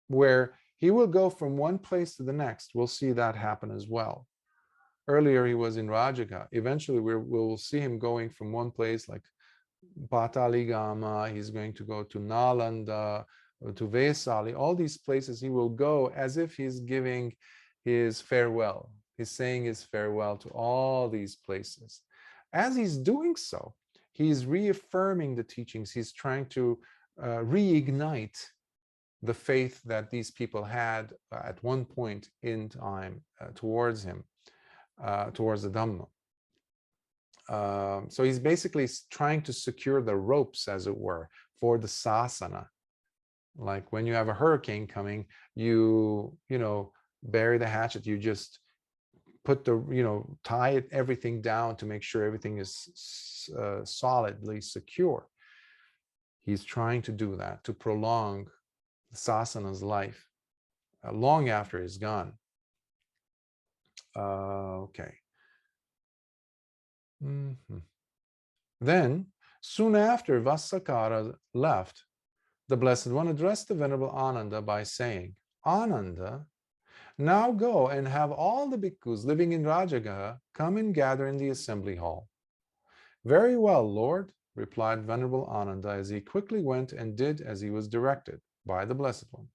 where he will go from one place to the next. We'll see that happen as well. Earlier, he was in Rajagaha. Eventually, we'll see him going from one place like Pataligama. He's going to go to Nalanda, to Vesali. All these places he will go as if he's giving his farewell. He's saying his farewell to all these places. As he's doing so, he's reaffirming the teachings. He's trying to reignite the faith that these people had at one point in time towards him, towards the Dhamma. So he's basically trying to secure the ropes, as it were, for the Sāsana. Like when you have a hurricane coming, you bury the hatchet, you just put tie everything down to make sure everything is solidly secure. He's trying to do that, to prolong the Sāsana's life long after he's gone. Okay. Then, soon after Vassakara left, the Blessed One addressed the Venerable Ananda by saying, Ananda, now go and have all the bhikkhus living in Rajagaha come and gather in the assembly hall. Very well, Lord, replied Venerable Ananda as he quickly went and did as he was directed by the Blessed One.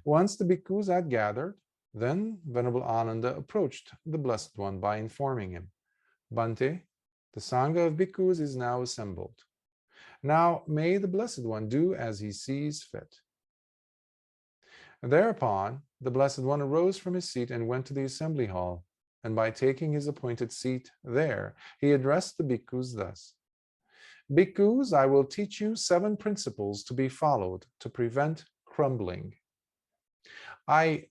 Once the bhikkhus had gathered, then Venerable Ananda approached the Blessed One by informing him, Bhante, the Sangha of bhikkhus is now assembled. Now may the Blessed One do as he sees fit. Thereupon, the Blessed One arose from his seat and went to the assembly hall, and by taking his appointed seat there, he addressed the bhikkhus thus. Bhikkhus, I will teach you 7 principles to be followed to prevent crumbling. I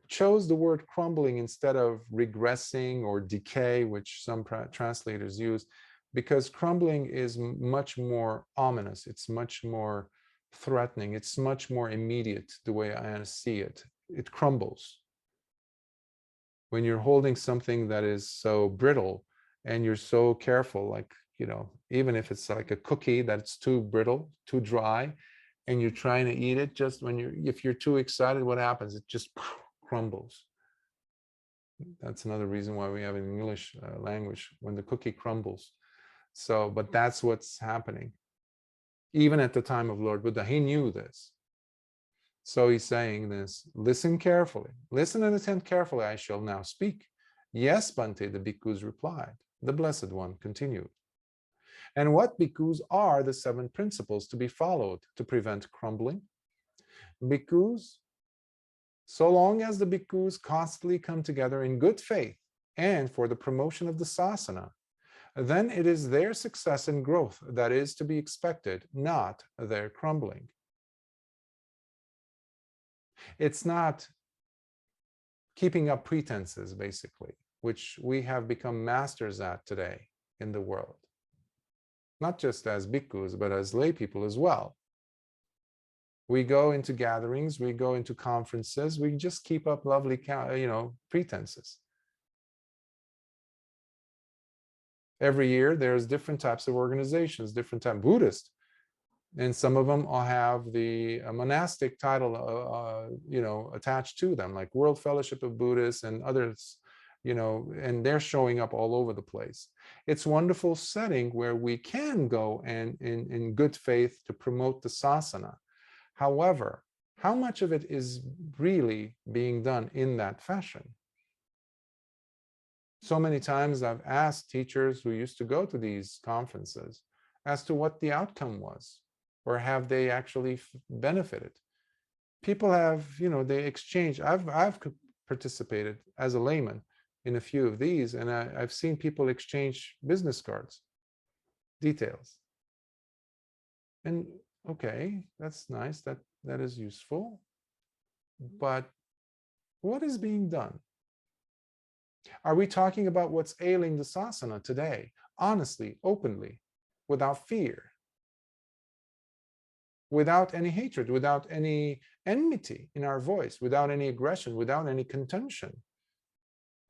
chose the word crumbling instead of regressing or decay, which some translators use, because crumbling is much more ominous. It's much more threatening. It's much more immediate, the way I see it. It crumbles. When you're holding something that is so brittle and you're so careful, like, even if it's like a cookie that's too brittle, too dry, and you're trying to eat it, if you're too excited, what happens? It just crumbles. That's another reason why we have in English language, when the cookie crumbles. So, but that's what's happening. Even at the time of Lord Buddha, he knew this. So he's saying this, listen carefully. Listen and attend carefully, I shall now speak. Yes, Bhante, the bhikkhus replied. The Blessed One continued. And what bhikkhus are the 7 principles to be followed to prevent crumbling? Bhikkhus, So long as the bhikkhus constantly come together in good faith and for the promotion of the Sāsana, then it is their success and growth that is to be expected, not their crumbling. It's not keeping up pretenses, basically, which we have become masters at today in the world. Not just as bhikkhus, but as lay people as well. We go into gatherings, we go into conferences, we just keep up lovely, pretenses. Every year, there's different types of organizations, different types, Buddhist, and some of them all have the monastic title, attached to them, like World Fellowship of Buddhists and others, and they're showing up all over the place. It's a wonderful setting where we can go and in good faith to promote the Sāsana. However, how much of it is really being done in that fashion? So many times I've asked teachers who used to go to these conferences as to what the outcome was, or have they actually benefited? People have, they exchange. I've participated as a layman in a few of these, and I've seen people exchange business cards, details. And okay, that's nice, that is useful. But what is being done? Are we talking about what's ailing the Sāsana today, honestly, openly, without fear, without any hatred, without any enmity in our voice, without any aggression, without any contention?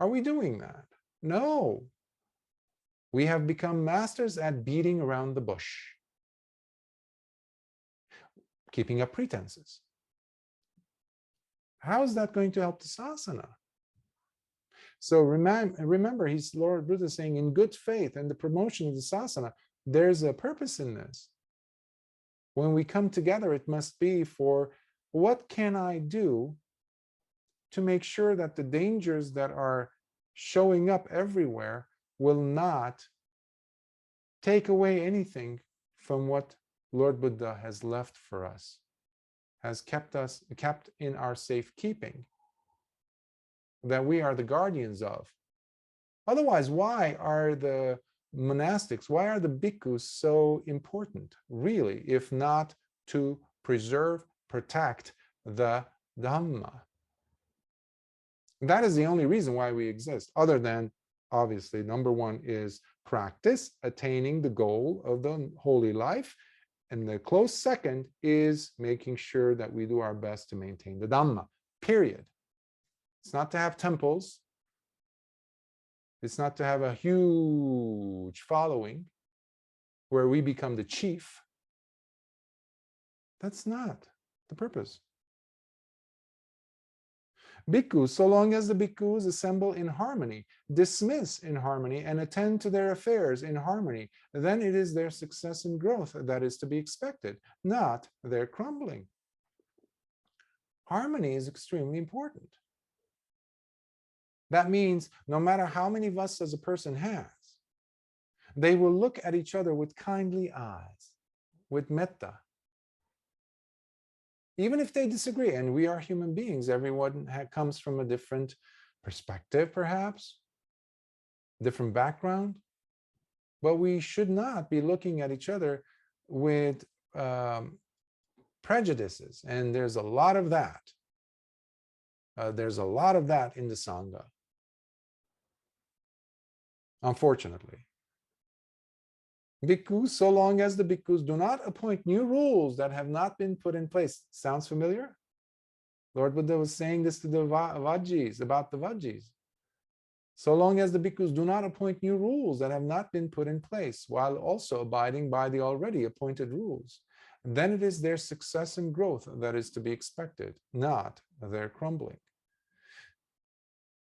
Are we doing that? No. We have become masters at beating around the bush, keeping up pretenses. How is that going to help the Sāsana? So remember, Lord Buddha is saying, in good faith and the promotion of the Sāsana, there's a purpose in this. When we come together, it must be for, what can I do to make sure that the dangers that are showing up everywhere will not take away anything from what Lord Buddha has left for us, has kept in our safekeeping, that we are the guardians of. Otherwise, why are the monastics, why are the bhikkhus so important, really, if not to preserve, protect the Dhamma? That is the only reason why we exist, other than, obviously, number one is practice, attaining the goal of the holy life, and the close second is making sure that we do our best to maintain the Dhamma, period. It's not to have temples. It's not to have a huge following where we become the chief. That's not the purpose. Bhikkhus, so long as the bhikkhus assemble in harmony, dismiss in harmony, and attend to their affairs in harmony, then it is their success and growth that is to be expected, not their crumbling. Harmony is extremely important. That means no matter how many vasas a person has, they will look at each other with kindly eyes, with metta. Even if they disagree, and we are human beings, everyone comes from a different perspective, perhaps, different background, but we should not be looking at each other with prejudices, and there's a lot of that. There's a lot of that in the Sangha, unfortunately. Bhikkhus, so long as the bhikkhus do not appoint new rules that have not been put in place. Sounds familiar? Lord Buddha was saying this to the Vajjis, about the Vajjis. So long as the bhikkhus do not appoint new rules that have not been put in place, while also abiding by the already appointed rules, then it is their success and growth that is to be expected, not their crumbling.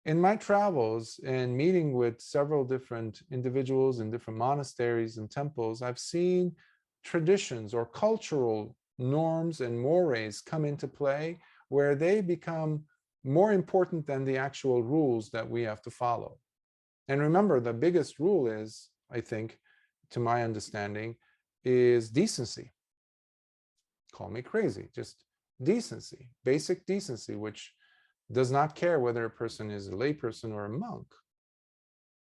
In my travels and meeting with several different individuals in different monasteries and temples, I've seen traditions or cultural norms and mores come into play where they become more important than the actual rules that we have to follow. And remember, the biggest rule is, I think, to my understanding, is decency. Call me crazy, just decency, basic decency, which does not care whether a person is a layperson or a monk,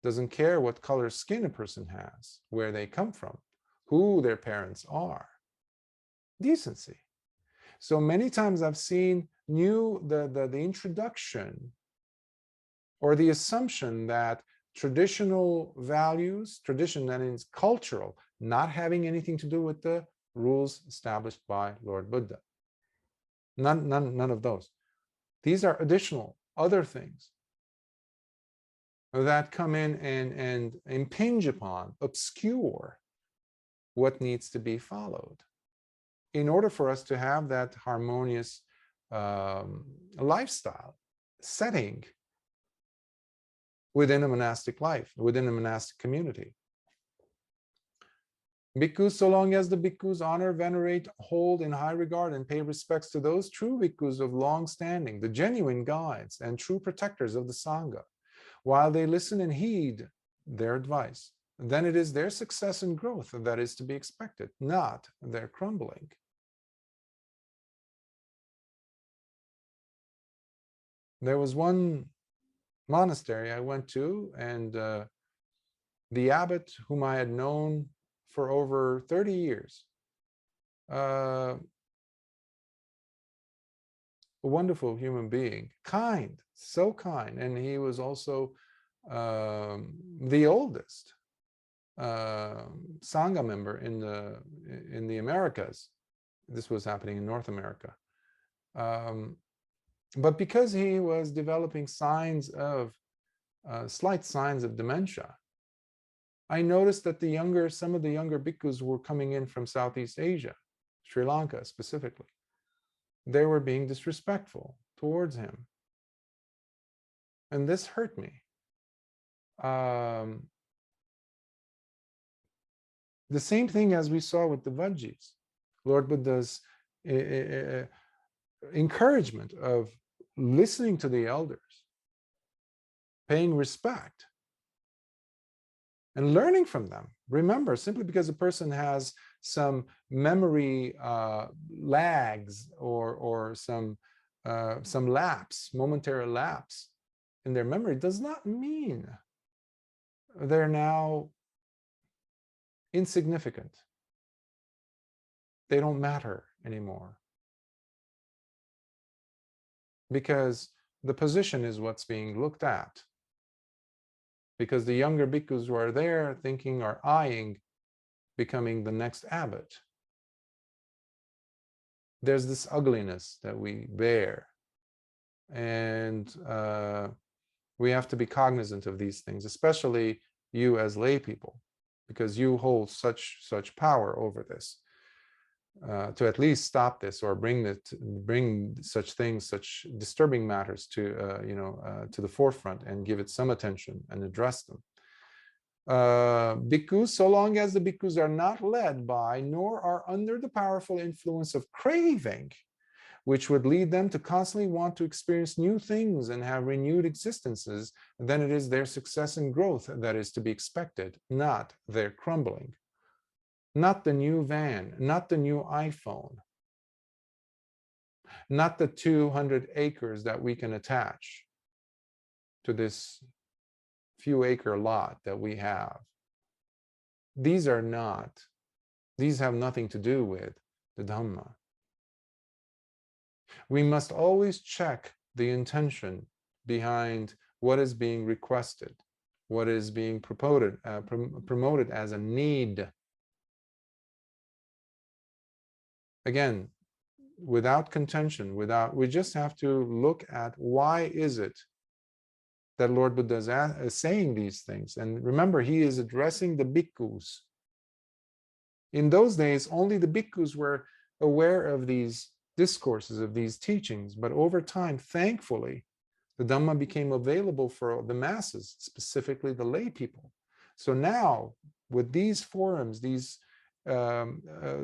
doesn't care what color skin a person has, where they come from, who their parents are. Decency. So many times I've seen the introduction or the assumption that traditional values, tradition that is cultural, not having anything to do with the rules established by Lord Buddha. None of those. These are additional, other things that come in and impinge upon, obscure what needs to be followed in order for us to have that harmonious lifestyle setting within a monastic life, within a monastic community. Bhikkhus, so long as the bhikkhus honor, venerate, hold in high regard, and pay respects to those true bhikkhus of long standing, the genuine guides and true protectors of the Sangha, while they listen and heed their advice, then it is their success and growth that is to be expected, not their crumbling. There was one monastery I went to, and the abbot, whom I had known for over 30 years, a wonderful human being, kind, so kind, and he was also the oldest Sangha member in the Americas. This was happening in North America. But because he was developing signs of slight signs of dementia, I noticed that some of the younger bhikkhus were coming in from Southeast Asia, Sri Lanka specifically. They were being disrespectful towards him. And this hurt me. The same thing as we saw with the Vajjians. Lord Buddha's encouragement of listening to the elders, paying respect, and learning from them. Remember, simply because a person has some memory lags or some lapse, momentary lapse in their memory, does not mean they're now insignificant. They don't matter anymore. Because the position is what's being looked at. Because the younger bhikkhus who are there thinking or eyeing becoming the next abbot. There's this ugliness that we bear. And we have to be cognizant of these things, especially you as lay people, because you hold such power over this. To at least stop this or bring such things, such disturbing matters to to the forefront and give it some attention and address them. Bhikkhus, so long as the bhikkhus are not led by nor are under the powerful influence of craving, which would lead them to constantly want to experience new things and have renewed existences, then it is their success and growth that is to be expected, not their crumbling. Not the new van, not the new iPhone, not the 200 acres that we can attach to this few acre lot that we have. These have nothing to do with the Dhamma. We must always check the intention behind what is being requested, what is being promoted as a need. Again, without contention, we just have to look at why is it that Lord Buddha is saying these things. And remember, he is addressing the bhikkhus. In those days, only the bhikkhus were aware of these discourses, of these teachings. But over time, thankfully, the Dhamma became available for the masses, specifically the lay people. So now, with these forums, the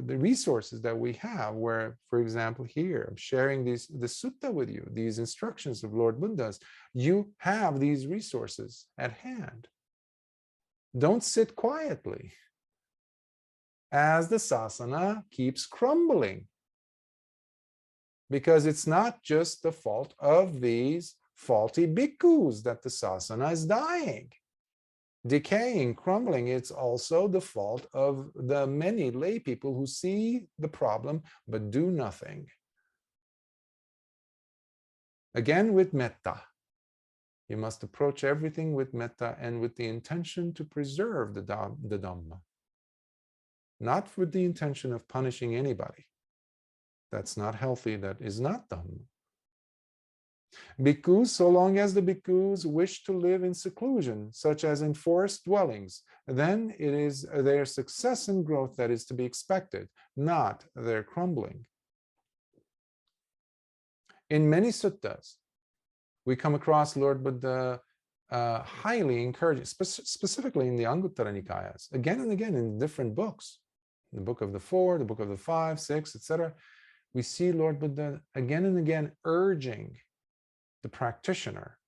resources that we have, where, for example, here I'm sharing the sutta with you, these instructions of Lord Buddha's, you have these resources at hand. Don't sit quietly as the Sāsana keeps crumbling. because it's not just the fault of these faulty bhikkhus that the Sāsana is dying, decaying, crumbling. It's also the fault of the many lay people who see the problem but do nothing. Again, with metta. You must approach everything with metta and with the intention to preserve the Dhamma, not with the intention of punishing anybody. That's not healthy, that is not Dhamma. Bhikkhus, so long as the bhikkhus wish to live in seclusion, such as in forest dwellings, then it is their success and growth that is to be expected, not their crumbling. In many suttas, we come across Lord Buddha highly encouraging, specifically in the Anguttara Nikāyas, again and again in different books, the book of the 4, the book of the 5, 6, etc. We see Lord Buddha again and again urging the practitioner.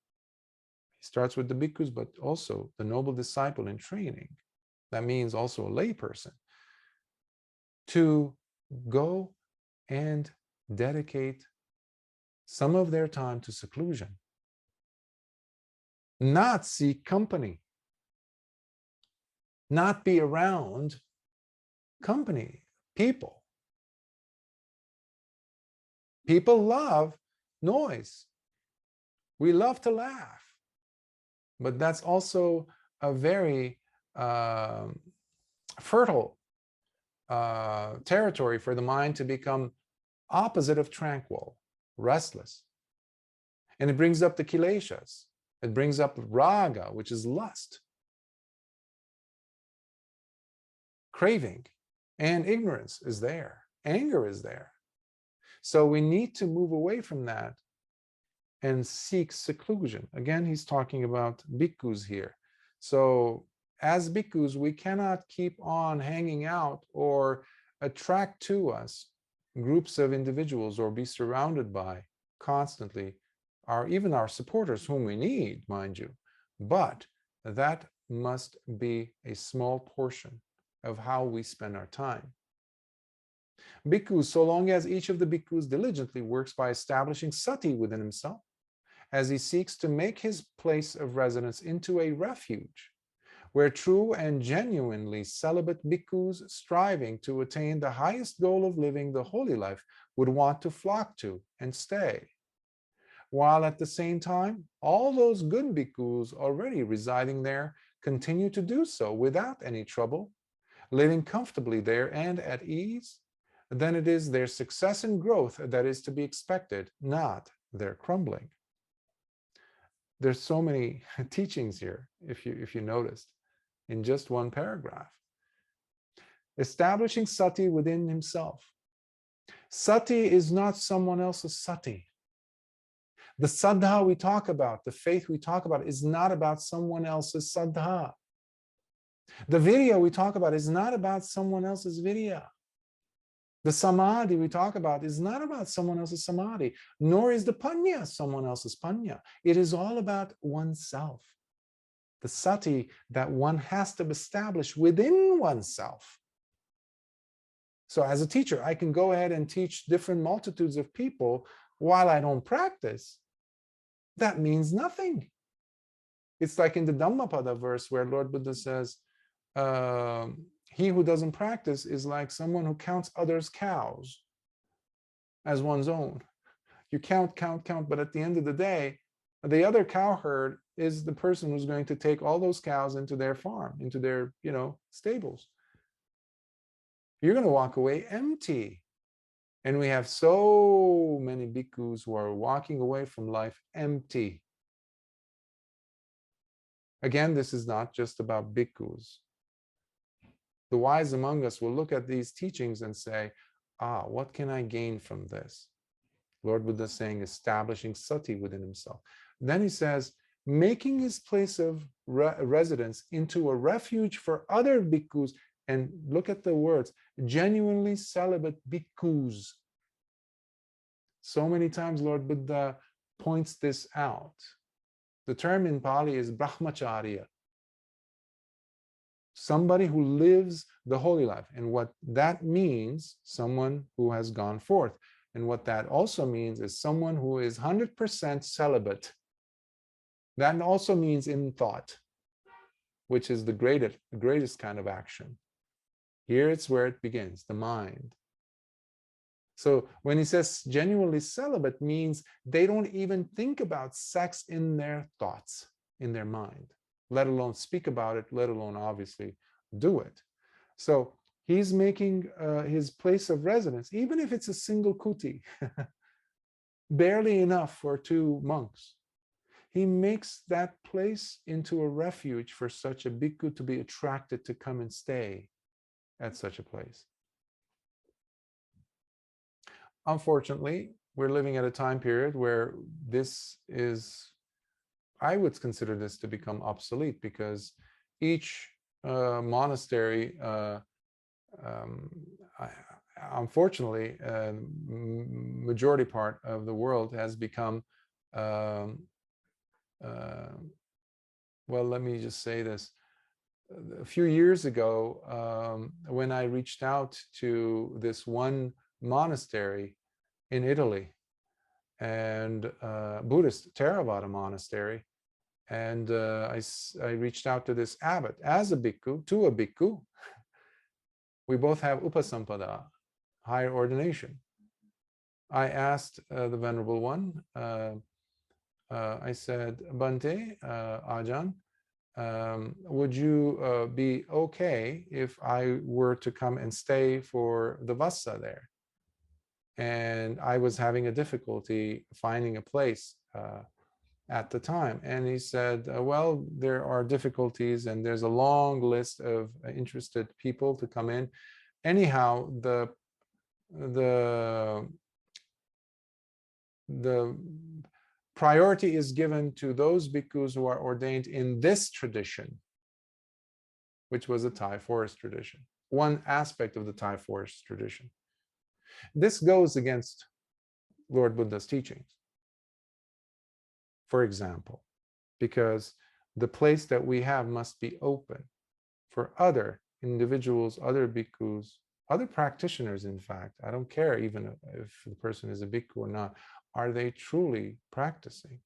He starts with the bhikkhus, but also the noble disciple in training. That means also a layperson, to go and dedicate some of their time to seclusion, not seek company, not be around company, people. People love noise. We love to laugh, but that's also a very fertile territory for the mind to become opposite of tranquil, restless. And it brings up the kileshas. It brings up raga, which is lust, craving, and ignorance is there. Anger is there. So we need to move away from that and seek seclusion. Again, he's talking about bhikkhus here. So as bhikkhus, we cannot keep on hanging out or attract to us groups of individuals or be surrounded by constantly even our supporters, whom we need, mind you. But that must be a small portion of how we spend our time. Bhikkhus, so long as each of the bhikkhus diligently works by establishing sati within himself, as he seeks to make his place of residence into a refuge, where true and genuinely celibate bhikkhus striving to attain the highest goal of living the holy life would want to flock to and stay, while at the same time, all those good bhikkhus already residing there continue to do so without any trouble, living comfortably there and at ease, then it is their success and growth that is to be expected, not their crumbling. There's so many teachings here, if you noticed, in just one paragraph. Establishing sati within himself. Sati is not someone else's sati. The saddha we talk about, the faith we talk about, is not about someone else's saddha. The virya we talk about is not about someone else's virya. The samadhi we talk about is not about someone else's samadhi, nor is the panya someone else's panya. It is all about oneself. The sati that one has to establish within oneself. So as a teacher, I can go ahead and teach different multitudes of people while I don't practice. That means nothing. It's like in the Dhammapada verse where Lord Buddha says, he who doesn't practice is like someone who counts others' cows as one's own. You count, but at the end of the day, the other cow herd is the person who's going to take all those cows into their farm, into their, stables. You're going to walk away empty. And we have so many bhikkhus who are walking away from life empty. Again, this is not just about bhikkhus. The wise among us will look at these teachings and say, what can I gain from this? Lord Buddha is saying, establishing sati within himself. Then he says, making his place of residence into a refuge for other bhikkhus. And look at the words, genuinely celibate bhikkhus. So many times Lord Buddha points this out. The term in Pali is brahmacharya. Somebody who lives the holy life. And what that means, someone who has gone forth. And what that also means is someone who is 100% celibate. That also means in thought, which is the greatest kind of action. Here it's where it begins, the mind. So when he says genuinely celibate, means they don't even think about sex in their thoughts, in their mind, let alone speak about it, let alone obviously do it. So he's making his place of residence, even if it's a single kuti, barely enough for 2 monks. He makes that place into a refuge for such a bhikkhu to be attracted to come and stay at such a place. Unfortunately, we're living at a time period where this is, I would consider this to become obsolete, because each monastery, unfortunately, majority part of the world has become, well, let me just say this. A few years ago, when I reached out to this one monastery in Italy, and Buddhist Theravada monastery, and I reached out to this abbot as a bhikkhu, to a bhikkhu. We both have upasampada, higher ordination. I asked the Venerable One, I said, Bhante, Ajahn, would you be okay if I were to come and stay for the Vassa there? And I was having a difficulty finding a place at the time. And he said, well, there are difficulties and there's a long list of interested people to come in. Anyhow, the priority is given to those bhikkhus who are ordained in this tradition, which was a Thai forest tradition, one aspect of the Thai forest tradition. This goes against Lord Buddha's teachings, for example, because the place that we have must be open for other individuals, other bhikkhus, other practitioners, in fact. I don't care even if the person is a bhikkhu or not. Are they truly practicing?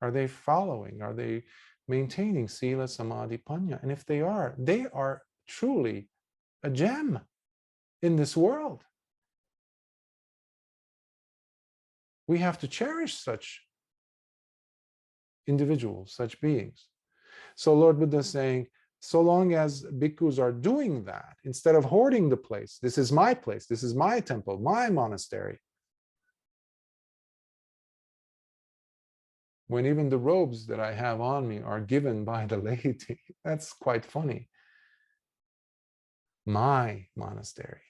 Are they following? Are they maintaining sila, samadhi, panya? And if they are truly a gem in this world. We have to cherish such individuals, such beings. So Lord Buddha is saying, so long as bhikkhus are doing that, instead of hoarding the place, this is my place, this is my temple, my monastery. When even the robes that I have on me are given by the laity, that's quite funny. My monastery.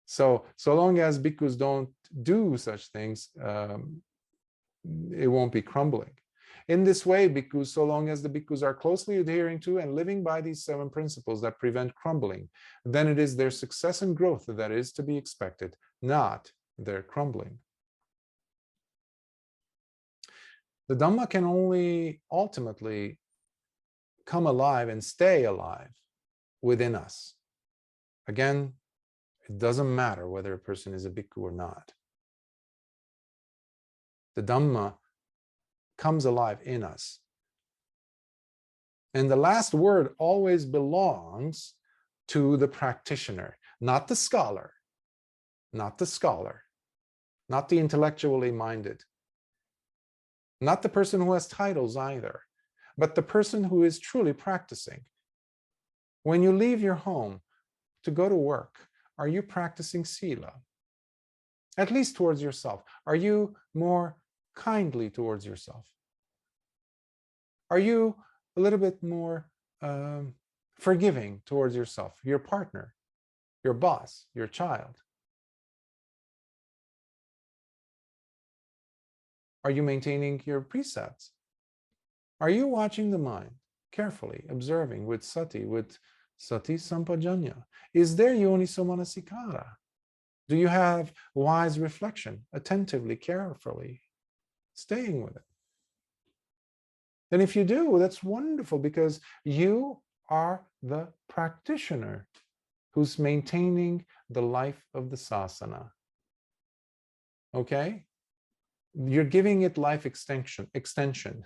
So long as bhikkhus don't do such things, it won't be crumbling. In this way, bhikkhus, so long as the bhikkhus are closely adhering to and living by these 7 principles that prevent crumbling, then it is their success and growth that is to be expected, not their crumbling. The Dhamma can only ultimately come alive and stay alive within us. Again, it doesn't matter whether a person is a bhikkhu or not. The Dhamma comes alive in us. And the last word always belongs to the practitioner, not the scholar, not the intellectually minded, not the person who has titles either, but the person who is truly practicing. When you leave your home to go to work, are you practicing sila? At least towards yourself. Are you more kindly towards yourself? Are you a little bit more forgiving towards yourself, your partner, your boss, your child? Are you maintaining your precepts? Are you watching the mind carefully, observing with sati sampajanya? Is there yoniso manasikara? Do you have wise reflection, attentively, carefully, staying with it? And if you do, that's wonderful, because you are the practitioner who's maintaining the life of the Sāsana, Okay? You're giving it life extension.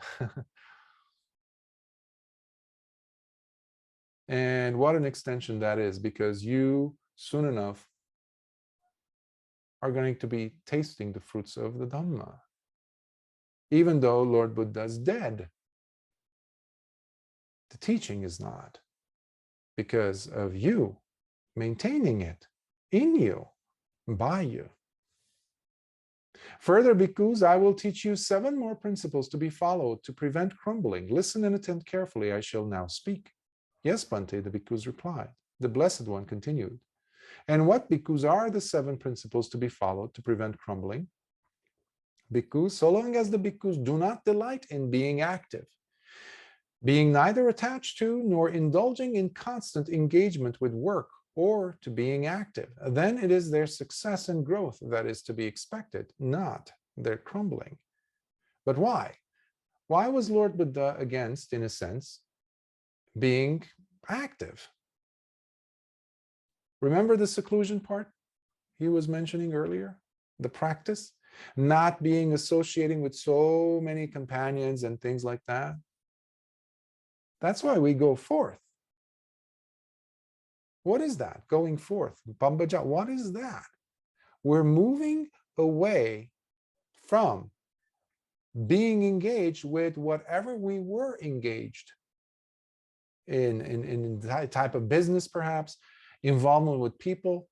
And what an extension that is, because you soon enough are going to be tasting the fruits of the Dhamma. Even though Lord Buddha is dead, the teaching is not, because of you maintaining it in you, by you. Further, bhikkhus, I will teach you 7 more principles to be followed to prevent crumbling. Listen and attend carefully. I shall now speak. Yes, Bhante, the bhikkhus replied. The Blessed One continued. And what, bhikkhus, are the 7 principles to be followed to prevent crumbling? Bhikkhus, so long as the bhikkhus do not delight in being active, being neither attached to nor indulging in constant engagement with work or to being active, then it is their success and growth that is to be expected, not their crumbling. But why? Why was Lord Buddha against, in a sense, being active? Remember the seclusion part he was mentioning earlier? The practice? Not being associating with so many companions and things like that. That's why we go forth. What is that? Going forth. Bambaja, what is that? We're moving away from being engaged with whatever we were engaged in type of business, perhaps, involvement with people.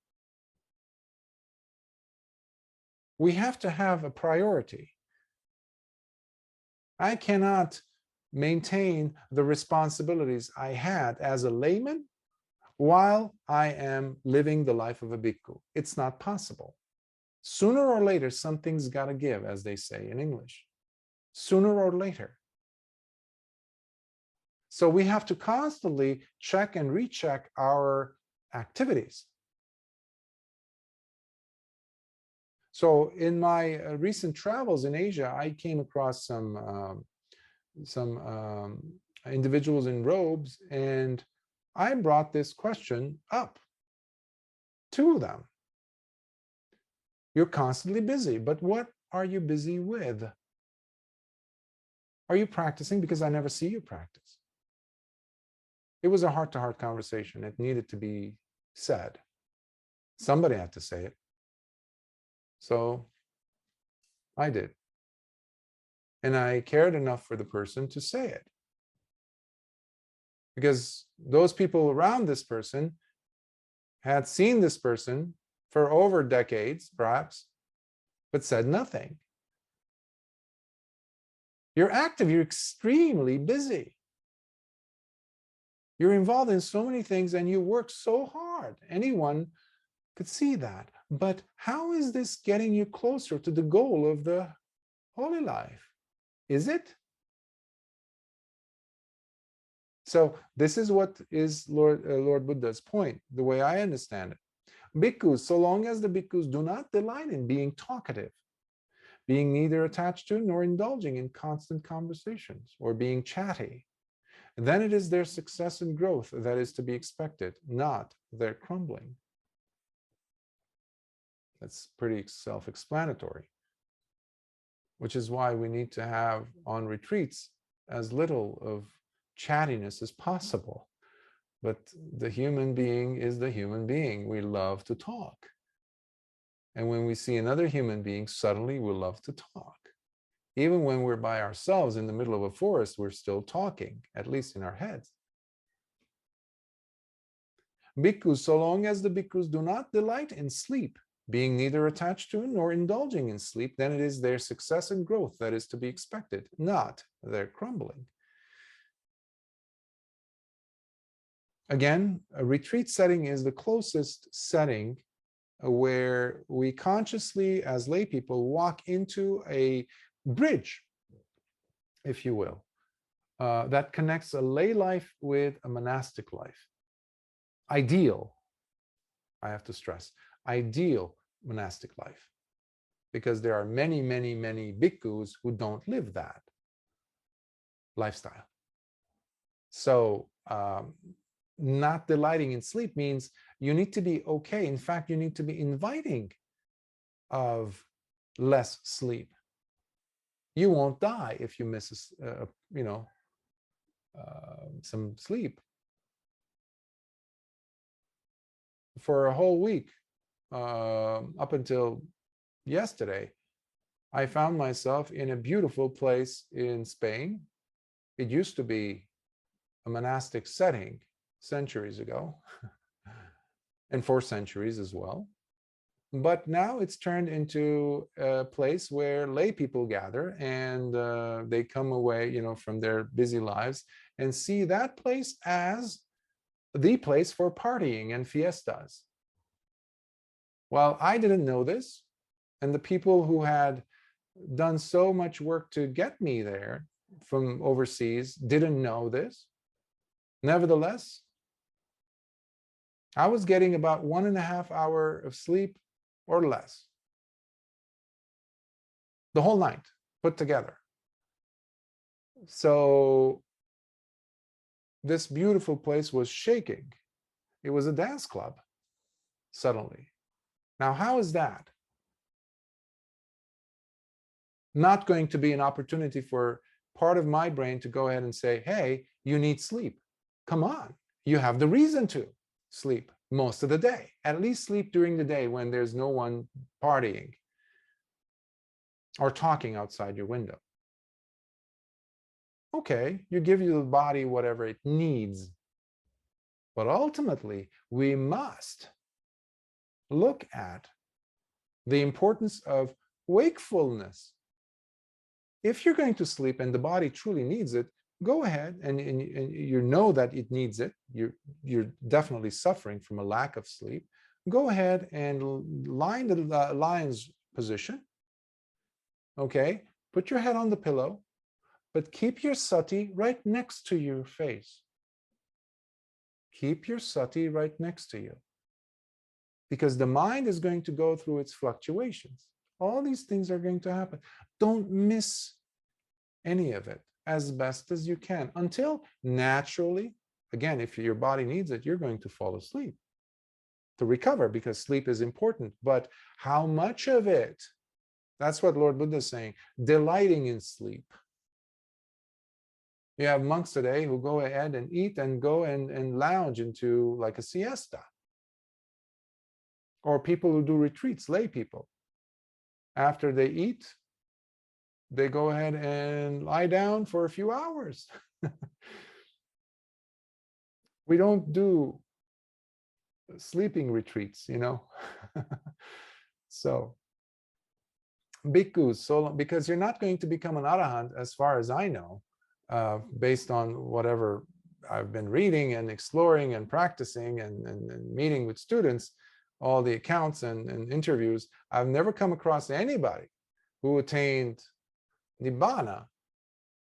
We have to have a priority. I cannot maintain the responsibilities I had as a layman while I am living the life of a bhikkhu. It's not possible. Sooner or later, something's got to give, as they say in English. Sooner or later. So we have to constantly check and recheck our activities. So in my recent travels in Asia, I came across some individuals in robes, and I brought this question up to them. You're constantly busy, but what are you busy with? Are you practicing? Because I never see you practice. It was a heart-to-heart conversation. It needed to be said. Somebody had to say it. So I did. And I cared enough for the person to say it. Because those people around this person had seen this person for over decades, perhaps, but said nothing. You're active, you're extremely busy. You're involved in so many things and you work so hard. Anyone could see that. But how is this getting you closer to the goal of the holy life? Is it? So this is what is Lord Buddha's point, the way I understand it. Bhikkhus, so long as the bhikkhus do not delight in being talkative, being neither attached to nor indulging in constant conversations or being chatty, then it is their success and growth that is to be expected, not their crumbling. That's pretty self-explanatory, which is why we need to have on retreats as little of chattiness as possible. But the human being is the human being. We love to talk. And when we see another human being, suddenly we love to talk. Even when we're by ourselves in the middle of a forest, we're still talking, at least in our heads. Bhikkhus, so long as the bhikkhus do not delight in sleep, being neither attached to nor indulging in sleep, then it is their success and growth that is to be expected, not their crumbling. Again, a retreat setting is the closest setting where we consciously, as lay people, walk into a bridge, if you will, that connects a lay life with a monastic life. Ideal, I have to stress, ideal monastic life, because there are many, many, many bhikkhus who don't live that lifestyle. So not delighting in sleep means you need to be okay. In fact, you need to be inviting of less sleep. You won't die if you miss some sleep. For a whole week, up until yesterday, I found myself in a beautiful place in Spain. It used to be a monastic setting centuries ago, and for centuries as well. But now it's turned into a place where lay people gather, and they come away, from their busy lives and see that place as the place for partying and fiestas. Well, I didn't know this, and the people who had done so much work to get me there from overseas didn't know this. Nevertheless, I was getting about 1.5 hours of sleep or less the whole night put together. So this beautiful place was shaking. It was a dance club suddenly. Now, how is that not going to be an opportunity for part of my brain to go ahead and say, hey, you need sleep. Come on, you have the reason to sleep most of the day. At least sleep during the day when there's no one partying or talking outside your window. Okay, you give your body whatever it needs. But ultimately, we must look at the importance of wakefulness. If you're going to sleep and the body truly needs it, go ahead and you know that it needs it. You're definitely suffering from a lack of sleep. Go ahead and lie in the lion's position. Okay, put your head on the pillow, but keep your sati right next to your face. Keep your sati right next to you, because the mind is going to go through its fluctuations. All these things are going to happen. Don't miss any of it as best as you can until naturally, again, if your body needs it, you're going to fall asleep to recover, because sleep is important. But how much of it? That's what Lord Buddha is saying, delighting in sleep. You have monks today who go ahead and eat and go and lounge into like a siesta. Or people who do retreats, lay people. After they eat, they go ahead and lie down for a few hours. We don't do sleeping retreats, So, bhikkhus, because you're not going to become an arahant, as far as I know, based on whatever I've been reading and exploring and practicing and meeting with students, all the accounts and interviews, I've never come across anybody who attained Nibbana,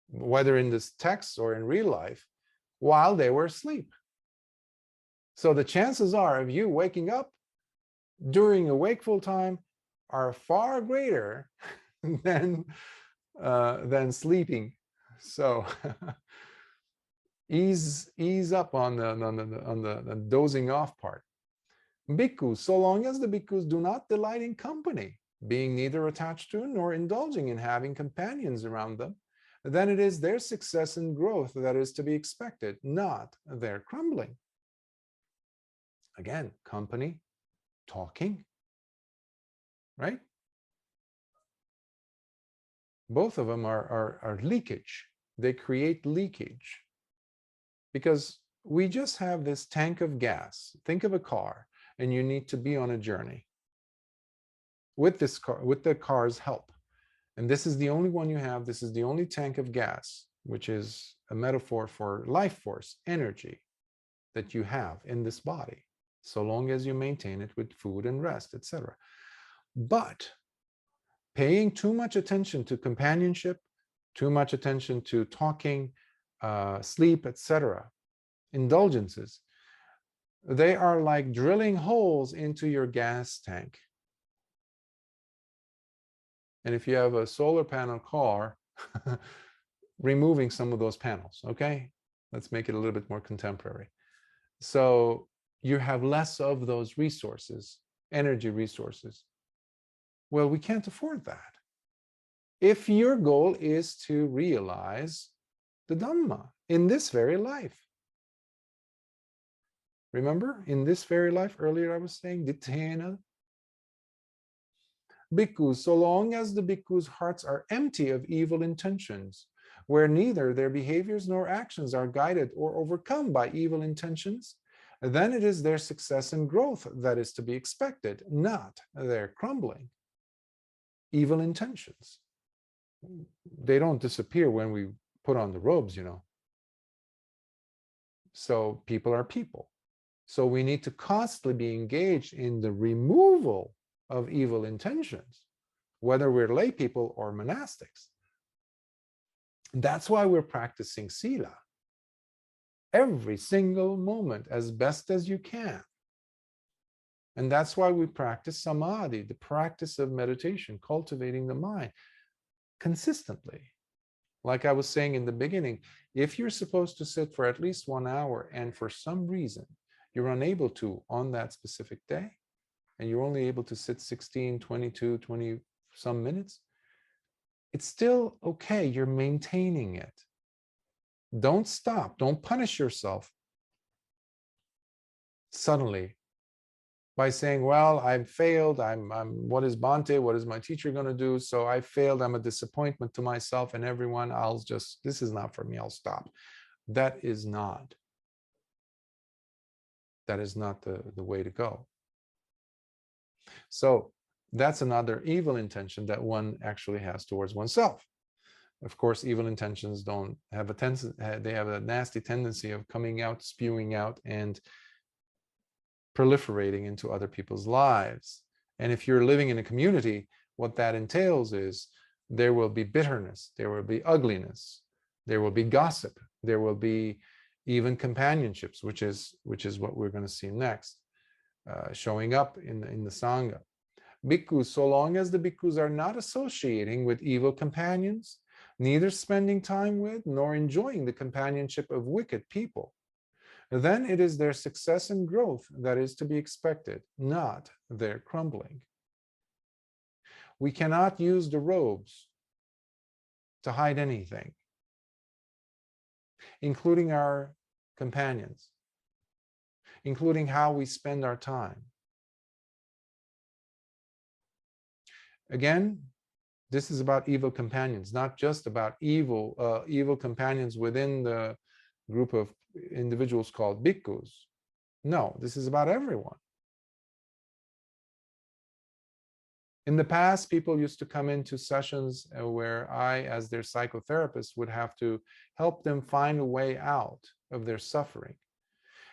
whether in this text or in real life, while they were asleep. So the chances are of you waking up during a wakeful time are far greater than sleeping. So ease up on the dozing off part. Bhikkhus, so long as the bhikkhus do not delight in company, being neither attached to nor indulging in having companions around them, then it is their success and growth that is to be expected, not their crumbling. Again, company, talking, right? Both of them are leakage. They create leakage because we just have this tank of gas. Think of a car, and you need to be on a journey with this car, with the car's help. And this is the only one you have. This is the only tank of gas, which is a metaphor for life force, energy that you have in this body, so long as you maintain it with food and rest, etc. But paying too much attention to companionship, too much attention to talking, sleep, etc., indulgences, they are like drilling holes into your gas tank. And if you have a solar panel car, removing some of those panels, okay? Let's make it a little bit more contemporary. So you have less of those resources, energy resources. Well, we can't afford that. If your goal is to realize the Dhamma in this very life. Remember, in this very life, earlier I was saying, Ditthena. Bhikkhus, so long as the bhikkhus' hearts are empty of evil intentions, where neither their behaviors nor actions are guided or overcome by evil intentions, then it is their success and growth that is to be expected, not their crumbling. Evil intentions, they don't disappear when we put on the robes, So people are people. So we need to constantly be engaged in the removal of evil intentions, whether we're lay people or monastics. That's why we're practicing sila every single moment as best as you can. And that's why we practice samadhi, the practice of meditation, cultivating the mind consistently. Like I was saying in the beginning, if you're supposed to sit for at least 1 hour and for some reason you're unable to on that specific day, and you're only able to sit 16, 22, 20 some minutes, it's still okay. You're maintaining it. Don't stop. Don't punish yourself suddenly by saying, well, I've failed. I'm what is Bhante? What is my teacher going to do? So I failed. I'm a disappointment to myself and everyone. This is not for me. I'll stop. That is not the way to go. So that's another evil intention that one actually has towards oneself. Of course, evil intentions don't have they have a nasty tendency of coming out, spewing out, and proliferating into other people's lives. And if you're living in a community, what that entails is there will be bitterness, there will be ugliness, there will be gossip, there will be even companionships, which is what we're going to see next, showing up in the Sangha. Bhikkhus, so long as the bhikkhus are not associating with evil companions, neither spending time with nor enjoying the companionship of wicked people, then it is their success and growth that is to be expected, not their crumbling. We cannot use the robes to hide anything, including our companions, including how we spend our time. Again, this is about evil companions, not just about evil companions within the group of individuals called bhikkhus. No, this is about everyone. In the past, people used to come into sessions where I, as their psychotherapist, would have to help them find a way out of their suffering.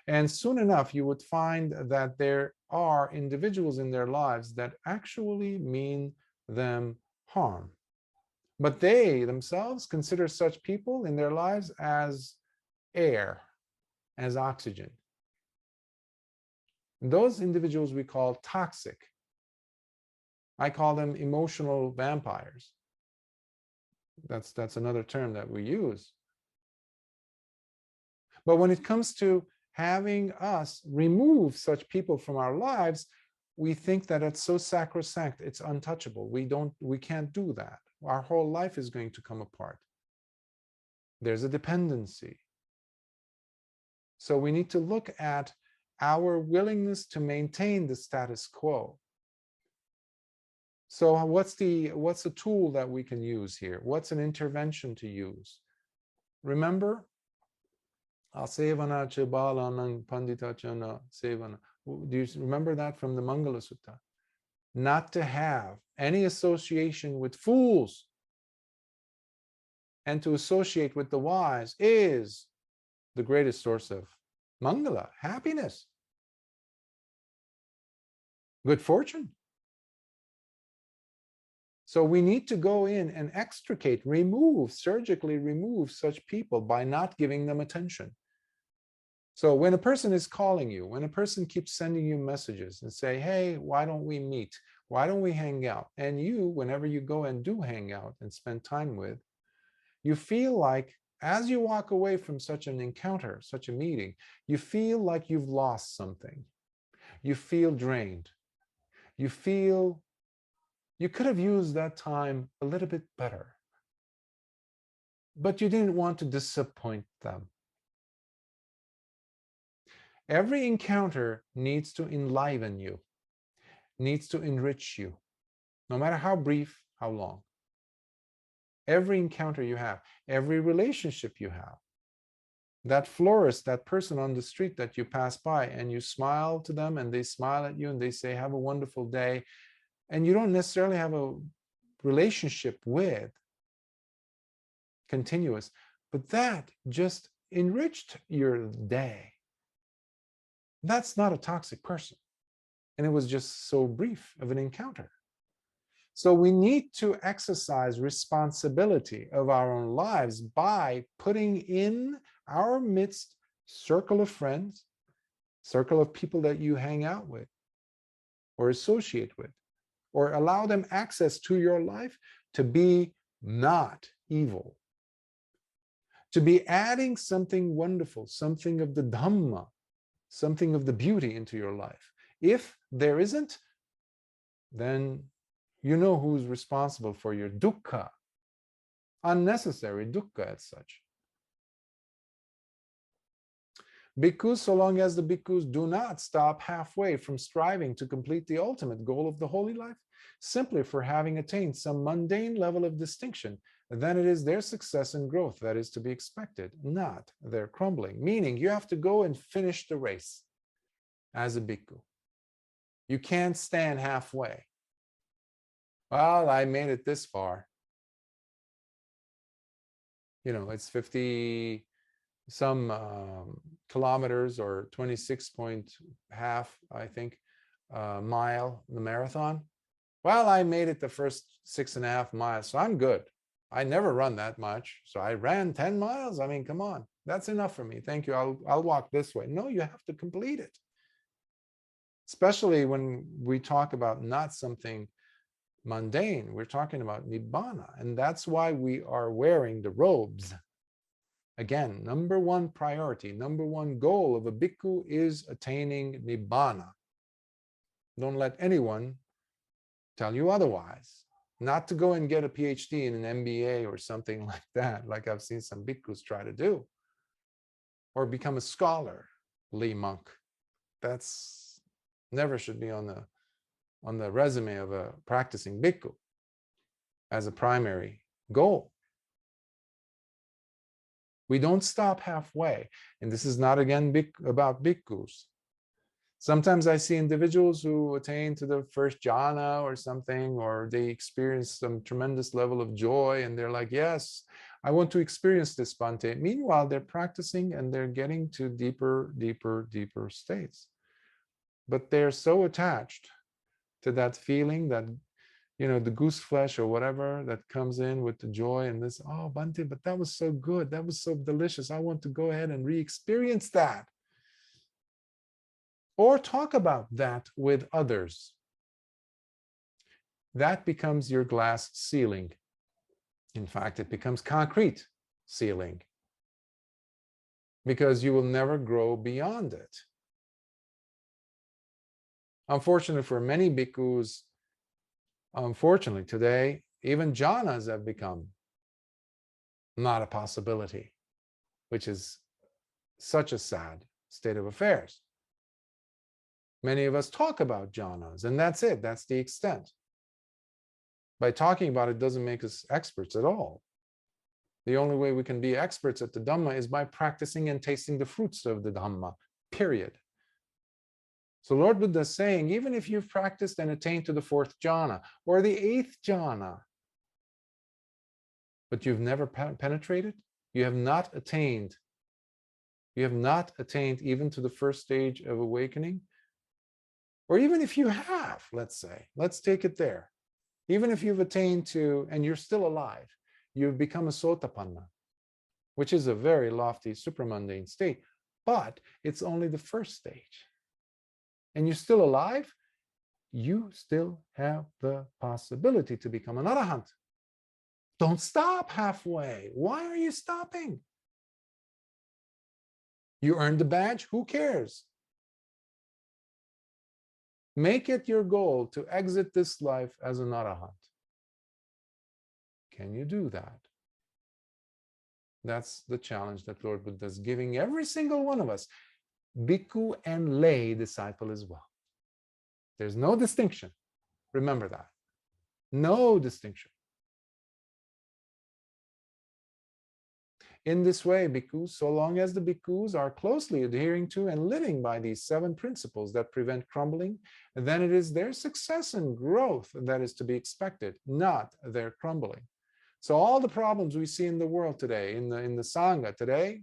And soon enough, you would find that there are individuals in their lives that actually mean them harm. But they themselves consider such people in their lives as air, as oxygen. Those individuals we call toxic. I call them emotional vampires. That's another term that we use. But when it comes to having us remove such people from our lives, we think that it's so sacrosanct, it's untouchable. We can't do that. Our whole life is going to come apart. There's a dependency. So we need to look at our willingness to maintain the status quo. So what's the tool that we can use here? What's an intervention to use? Remember, asevana cha balanang pandita chana sevana. Do you remember that from the Mangala Sutta? Not to have any association with fools and to associate with the wise is the greatest source of mangala, happiness, good fortune. So we need to go in and extricate, surgically remove such people by not giving them attention. So when a person is calling you, when a person keeps sending you messages and say, hey, why don't we meet? Why don't we hang out? And you, whenever you go and do hang out and spend time with, you feel like as you walk away from such an encounter, such a meeting, you feel like you've lost something. You feel drained. You feel You could have used that time a little bit better, but you didn't want to disappoint them. Every encounter needs to enliven you, needs to enrich you, no matter how brief, how long. Every encounter you have, every relationship you have, that florist, that person on the street that you pass by and you smile to them and they smile at you and they say, have a wonderful day, and you don't necessarily have a relationship with continuous, but that just enriched your day. That's not a toxic person. And it was just so brief of an encounter. So we need to exercise responsibility of our own lives by putting in our midst circle of friends, circle of people that you hang out with or associate with, or allow them access to your life to be not evil, to be adding something wonderful, something of the Dhamma, something of the beauty into your life. If there isn't, then you know who's responsible for your dukkha, unnecessary dukkha as such. Bhikkhus, so long as the bhikkhus do not stop halfway from striving to complete the ultimate goal of the holy life, simply for having attained some mundane level of distinction, then it is their success and growth that is to be expected, not their crumbling. Meaning you have to go and finish the race as a bhikkhu. You can't stand halfway. Well, I made it this far. You know, it's 50 some kilometers or 26.5, I think, mile, the marathon. Well, I made it the first 6.5 miles, so I'm good. I never run that much, so I ran 10 miles. I mean, come on, that's enough for me. Thank you. I'll walk this way. No, you have to complete it. Especially when we talk about not something mundane, we're talking about Nibbana, and that's why we are wearing the robes. Again, number one priority, number one goal of a bhikkhu is attaining Nibbana. Don't let anyone tell you otherwise. Not to go and get a PhD in an MBA or something like that, like I've seen some bhikkhus try to do, or become a scholarly monk. That's never should be on the resume of a practicing bhikkhu as a primary goal. We don't stop halfway. And this is not, again, about bhikkhus. Sometimes I see individuals who attain to the first jhana or something, or they experience some tremendous level of joy, and they're like, yes, I want to experience this, Bhante. Meanwhile, they're practicing and they're getting to deeper, deeper, deeper states. But they're so attached to that feeling, that, you know, the goose flesh or whatever that comes in with the joy and this, oh, Bhante, but that was so good. That was so delicious. I want to go ahead and re-experience that. Or talk about that with others. That becomes your glass ceiling. In fact, it becomes concrete ceiling, because you will never grow beyond it. Unfortunately for many bhikkhus, unfortunately today, even jhanas have become not a possibility, which is such a sad state of affairs. Many of us talk about jhanas, and that's it. That's the extent. By talking about it doesn't make us experts at all. The only way we can be experts at the Dhamma is by practicing and tasting the fruits of the Dhamma, period. So Lord Buddha is saying, even if you've practiced and attained to the 4th jhana or the 8th jhana, but you've never penetrated, you have not attained even to the first stage of awakening. Or even if you have, let's say, let's take it there. Even if you've attained to, and you're still alive, you've become a sotapanna, which is a very lofty supramundane state, but it's only the first stage. And you're still alive, you still have the possibility to become an arahant. Don't stop halfway. Why are you stopping? You earned the badge, who cares? Make it your goal to exit this life as an arahant. Can you do that? That's the challenge that Lord Buddha is giving every single one of us, bhikkhu and lay disciple as well. There's no distinction. Remember that. No distinction. In this way, bhikkhus, so long as the bhikkhus are closely adhering to and living by these 7 principles that prevent crumbling, then it is their success and growth that is to be expected, not their crumbling. So all the problems we see in the world today, in the Sangha today,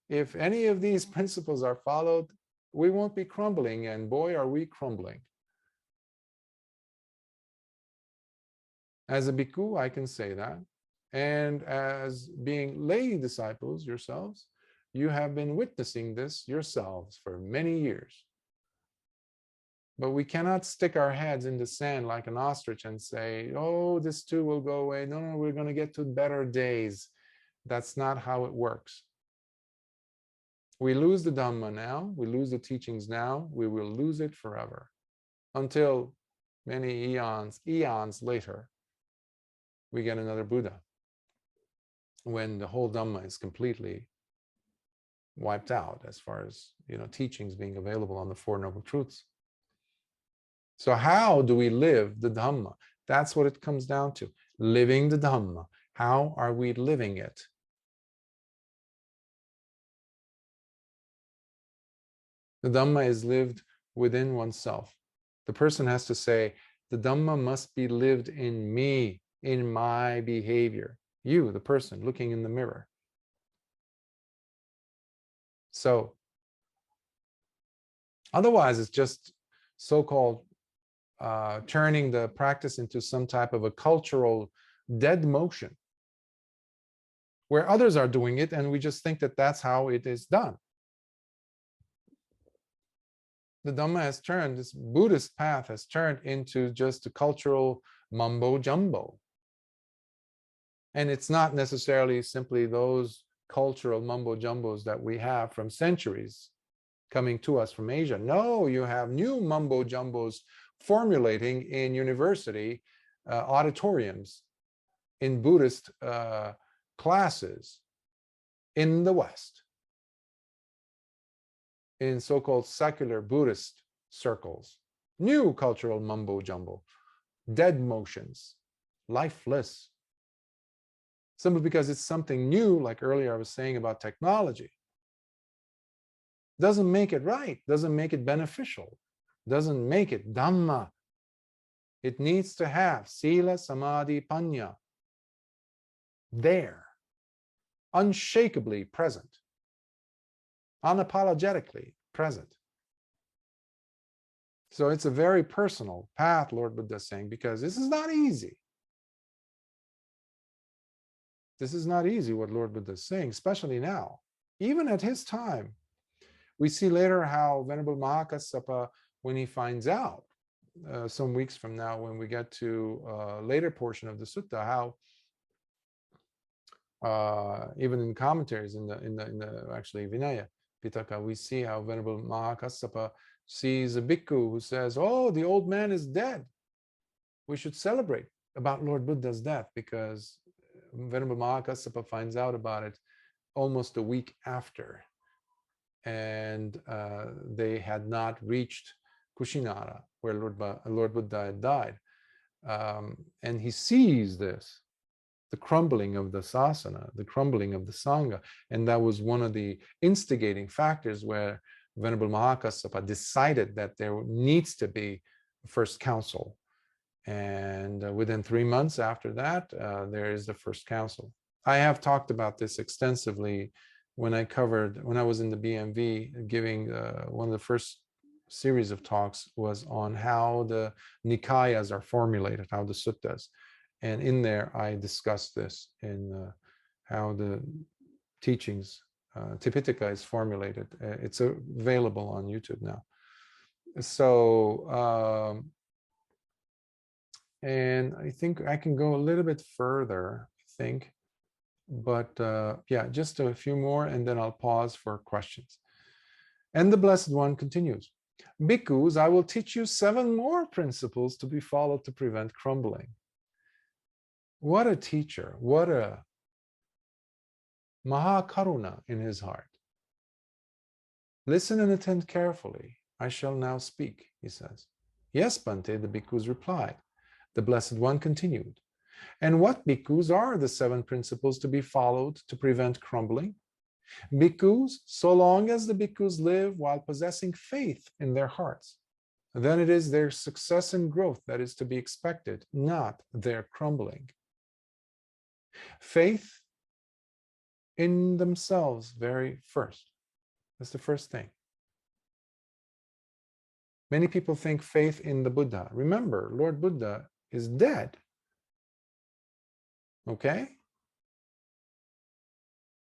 if any of these principles are followed, we won't be crumbling, and boy, are we crumbling. As a bhikkhu, I can say that. And as being lay disciples yourselves, you have been witnessing this yourselves for many years. But we cannot stick our heads in the sand like an ostrich and say, oh, this too will go away. No, no, we're going to get to better days. That's not how it works. We lose the Dhamma now, we lose the teachings now, we will lose it forever. Until many eons later, we get another Buddha, when the whole Dhamma is completely wiped out as far as, teachings being available on the Four Noble Truths. So how do we live the Dhamma? That's what it comes down to. Living the Dhamma. How are we living it? The Dhamma is lived within oneself. The person has to say, the Dhamma must be lived in me, in my behavior. You, the person, looking in the mirror. So, otherwise it's just so-called turning the practice into some type of a cultural dead motion, where others are doing it and we just think that that's how it is done. The Dhamma has turned, this Buddhist path has turned into just a cultural mumbo jumbo. And it's not necessarily simply those cultural mumbo jumbos that we have from centuries coming to us from Asia. No, you have new mumbo jumbos formulating in university auditoriums, in Buddhist classes in the West, in so-called secular Buddhist circles. New cultural mumbo jumbo, dead motions, lifeless. Simply because it's something new, like earlier I was saying about technology, doesn't make it right, doesn't make it beneficial, doesn't make it Dhamma. It needs to have Sila, Samadhi, Panya there, unshakably present, unapologetically present. So it's a very personal path, Lord Buddha is saying, because this is not easy. This is not easy what Lord Buddha is saying, especially now. Even at his time, we see later how Venerable Mahā Kassapa, when he finds out, some weeks from now, when we get to a later portion of the sutta, how even in commentaries in the actually Vinaya Pitaka, we see how Venerable Mahā Kassapa sees a bhikkhu who says, "Oh, the old man is dead. We should celebrate about Lord Buddha's death," because Venerable Mahā Kassapa finds out about it almost a week after, and they had not reached Kushinara, where Lord Buddha had died. And he sees this, the crumbling of the Sāsana, the crumbling of the Sangha. And that was one of the instigating factors where Venerable Mahā Kassapa decided that there needs to be a first council. And within 3 months after that, there is the first council. I have talked about this extensively when I was in the BMV giving one of the first series of talks was on how the Nikāyas are formulated, how the suttas. And in there, I discussed this in how the teachings, Tipitaka is formulated. It's available on YouTube now. So, and I think I can go a little bit further, I think. But yeah, just a few more, and then I'll pause for questions. And the Blessed One continues. Bhikkhus, I will teach you 7 more principles to be followed to prevent crumbling. What a teacher, what a Mahā Karuna in his heart. Listen and attend carefully. I shall now speak, he says. Yes, Bhante, the bhikkhus replied. The Blessed One continued. And what, bhikkhus, are the 7 principles to be followed to prevent crumbling? Bhikkhus, so long as the bhikkhus live while possessing faith in their hearts, then it is their success and growth that is to be expected, not their crumbling. Faith in themselves very first. That's the first thing. Many people think faith in the Buddha. Remember, Lord Buddha is dead. Okay?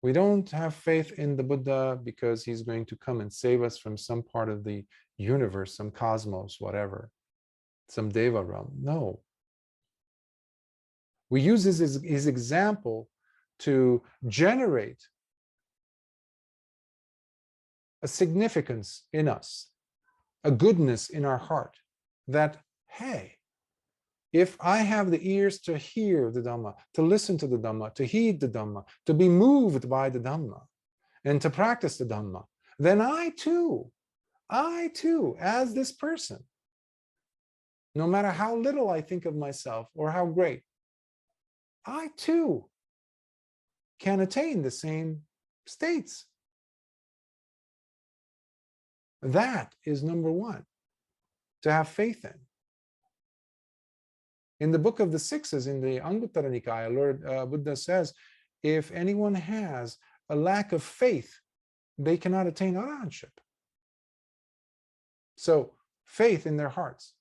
We don't have faith in the Buddha because he's going to come and save us from some part of the universe, some cosmos, whatever, some Deva realm. No. We use his example to generate a significance in us, a goodness in our heart, that, hey, if I have the ears to hear the Dhamma, to listen to the Dhamma, to heed the Dhamma, to be moved by the Dhamma, and to practice the Dhamma, then I too, as this person, no matter how little I think of myself or how great, I too can attain the same states. That is number 1, to have faith in. In the book of the Sixes, in the Anguttara Nikāya, Lord Buddha says, if anyone has a lack of faith, they cannot attain arahantship. So, faith in their hearts.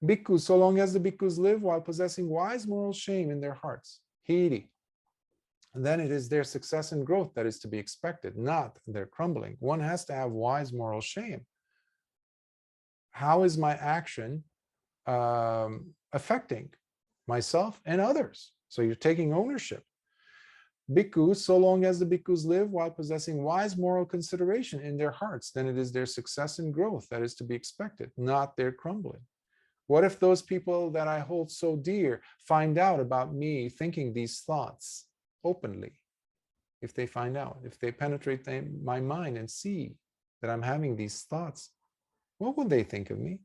Bhikkhus, so long as the bhikkhus live while possessing wise moral shame in their hearts, hiri, then it is their success and growth that is to be expected, not their crumbling. One has to have wise moral shame. How is my action affecting myself and others? So you're taking ownership. Bhikkhus, so long as the bhikkhus live while possessing wise moral consideration in their hearts, then it is their success and growth that is to be expected, not their crumbling. What if those people that I hold so dear find out about me thinking these thoughts openly? If they find out, if they penetrate my mind and see that I'm having these thoughts, what will they think of me?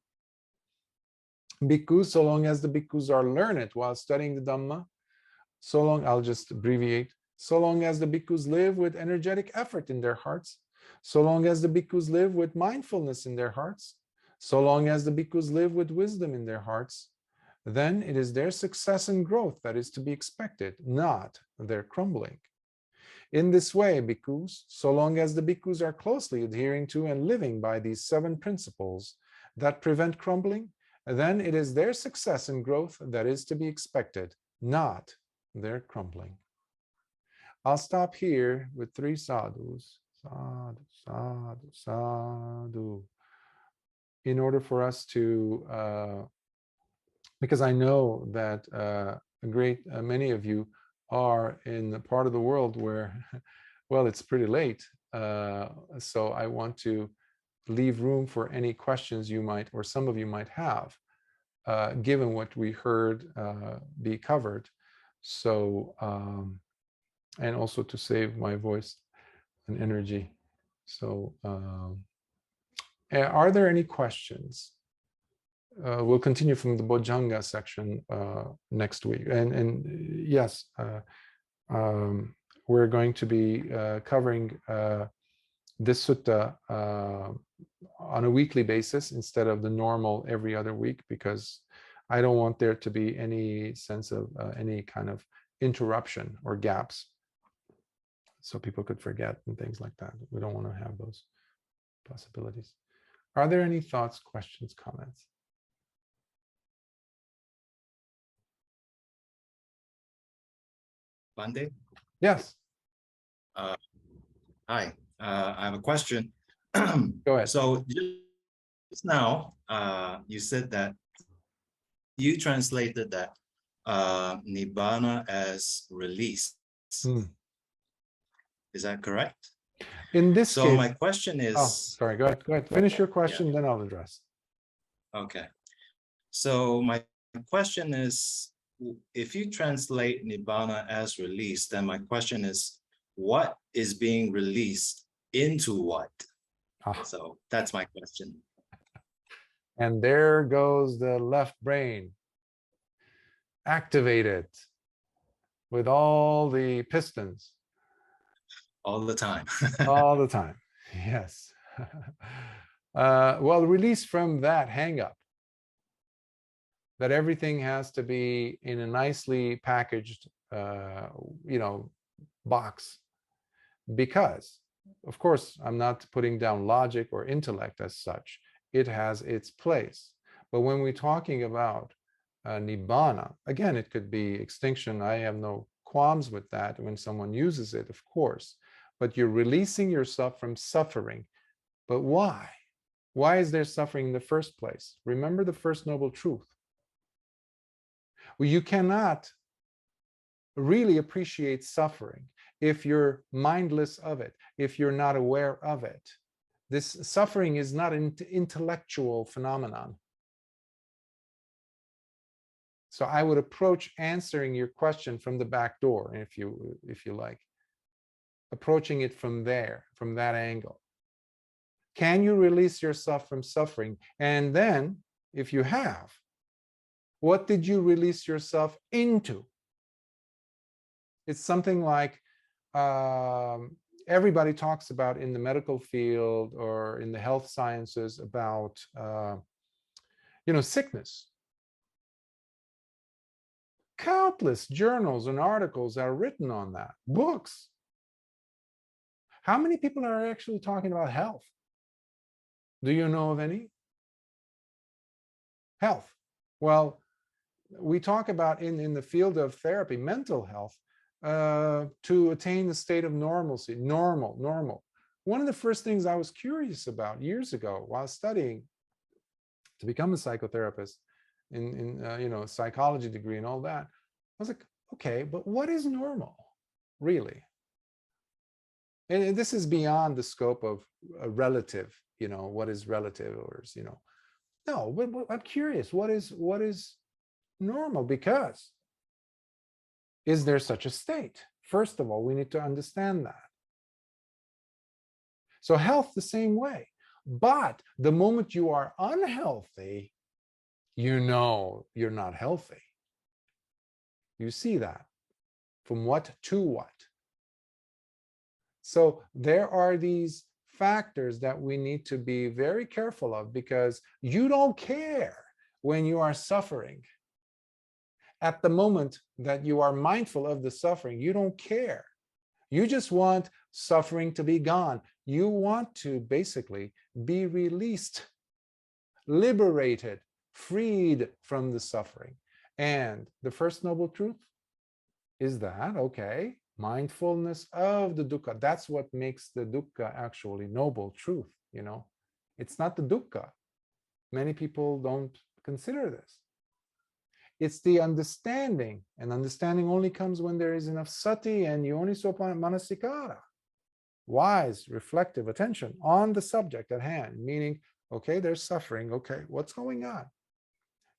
Bhikkhus, so long as the bhikkhus are learned while studying the Dhamma, so long, I'll just abbreviate, so long as the bhikkhus live with energetic effort in their hearts, so long as the bhikkhus live with mindfulness in their hearts, so long as the bhikkhus live with wisdom in their hearts, then it is their success and growth that is to be expected, not their crumbling. In this way, bhikkhus, so long as the bhikkhus are closely adhering to and living by these 7 principles that prevent crumbling, then it is their success and growth that is to be expected, not their crumbling. I'll stop here with 3 sadhus, sadhu, sadhu, sadhu, in order for us to, because I know that many of you are in the part of the world where, well, it's pretty late. So I want to leave room for any questions you might, or some of you might have, given what we heard be covered. So, and also to save my voice and energy. So, are there any questions? We'll continue from the Bojjhanga section next week. And yes, we're going to be covering this sutta on a weekly basis instead of the normal every other week, because I don't want there to be any sense of any kind of interruption or gaps, so people could forget and things like that. We don't want to have those possibilities. Are there any thoughts, questions, comments? Bhante? Yes. Hi. I have a question. Go ahead. So just now, you said that you translated that Nibbana as release. Is that correct? In this So case, my question is, oh, sorry, go ahead. Finish your question, then I'll address. okay. So my question is, if you translate Nibbana as release, then my question is, what is being released into what? Ah. So that's my question. And there goes the left brain, activated with all the pistons. All the time. All the time, yes. Well, release from that hang up that everything has to be in a nicely packaged, box. Because, of course, I'm not putting down logic or intellect as such. It has its place. But when we're talking about Nibbana, again, it could be extinction. I have no qualms with that when someone uses it, of course. But you're releasing yourself from suffering. But why? Why is there suffering in the first place? Remember the first noble truth. Well, you cannot really appreciate suffering if you're mindless of it, if you're not aware of it. This suffering is not an intellectual phenomenon. So I would approach answering your question from the back door, if you like, approaching it from there, from that angle. Can you release yourself from suffering? And then, if you have, what did you release yourself into? It's something like everybody talks about in the medical field or in the health sciences about, sickness. Countless journals and articles are written on that, books. How many people are actually talking about health? Do you know of any? Health. Well, we talk about in the field of therapy, mental health, to attain the state of normalcy, normal. One of the first things I was curious about years ago while studying to become a psychotherapist in a psychology degree and all that, I was like, okay, but what is normal, really? And this is beyond the scope of a relative, what is relative or, no, but I'm curious, what is normal? Because is there such a state? First of all, we need to understand that. So health the same way. But the moment you are unhealthy, you're not healthy. You see that. From what to what? So there are these factors that we need to be very careful of, because you don't care when you are suffering. At the moment that you are mindful of the suffering, you don't care. You just want suffering to be gone. You want to basically be released, liberated, freed from the suffering. And the first noble truth is that, okay, mindfulness of the dukkha. That's what makes the dukkha actually noble truth, It's not the dukkha. Many people don't consider this. It's the understanding, and understanding only comes when there is enough sati and yoniso manasikara, wise, reflective attention on the subject at hand, meaning, okay, there's suffering, okay, what's going on?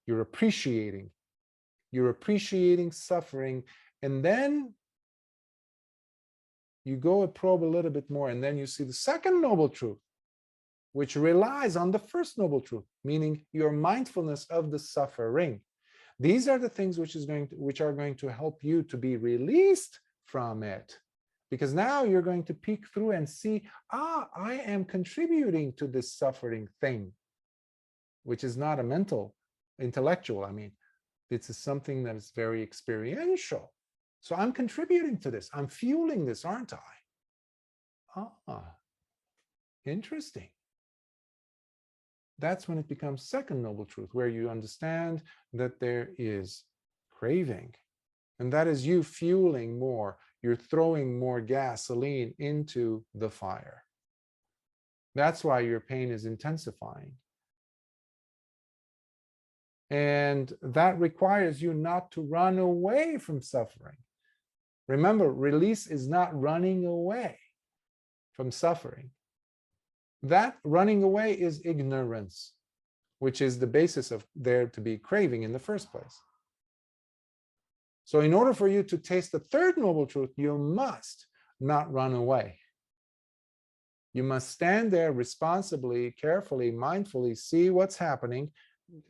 You're appreciating suffering, and then you go and probe a little bit more, and then you see the second noble truth, which relies on the first noble truth, meaning your mindfulness of the suffering. These are the things which are going to help you to be released from it. Because now you're going to peek through and see, I am contributing to this suffering thing, which is not a intellectual. This is something that is very experiential. So I'm contributing to this. I'm fueling this, aren't I? Interesting. That's when it becomes second noble truth, where you understand that there is craving. And that is you fueling more. You're throwing more gasoline into the fire. That's why your pain is intensifying. And that requires you not to run away from suffering. Remember, release is not running away from suffering. That running away is ignorance, which is the basis of there to be craving in the first place. So in order for you to taste the third noble truth, you must not run away. You must stand there responsibly, carefully, mindfully, see what's happening,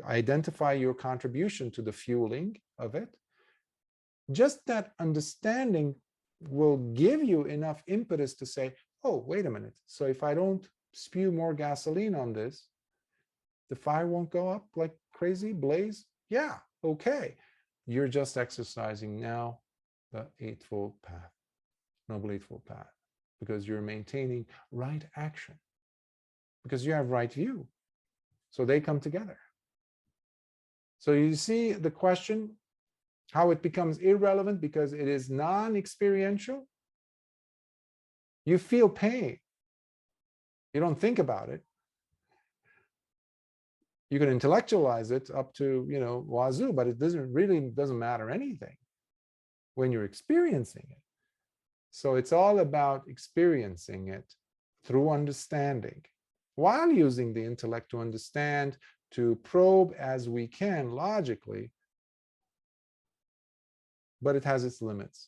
identify your contribution to the fueling of it. Just that understanding will give you enough impetus to say, oh, wait a minute. So if I don't spew more gasoline on this, the fire won't go up like crazy, blaze? Yeah, okay. You're just exercising now the Eightfold Path, Noble Eightfold Path, because you're maintaining right action, because you have right view. So they come together. So you see the question, how it becomes irrelevant because it is non-experiential. You feel pain. You don't think about it. You can intellectualize it up to, wazoo, but it doesn't matter anything when you're experiencing it. So it's all about experiencing it through understanding, while using the intellect to understand, to probe as we can logically, but it has its limits.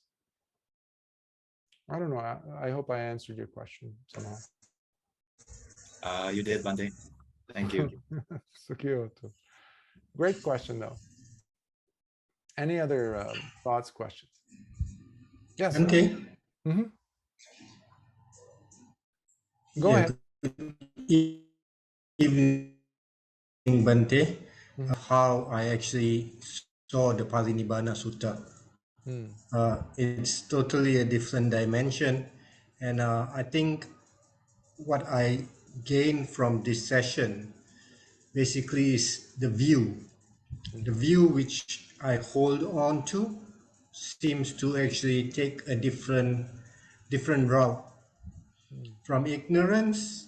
I don't know. I hope I answered your question somehow. You did, Bhante. Thank you. Sukhiyoto. Great question, though. Any other thoughts, questions? Yes. Okay. Go ahead. Good evening, Bhante. How I actually saw the Parinibbāna Sutta. It's totally a different dimension, and I think what I gained from this session basically is the view which I hold on to seems to actually take a different route from ignorance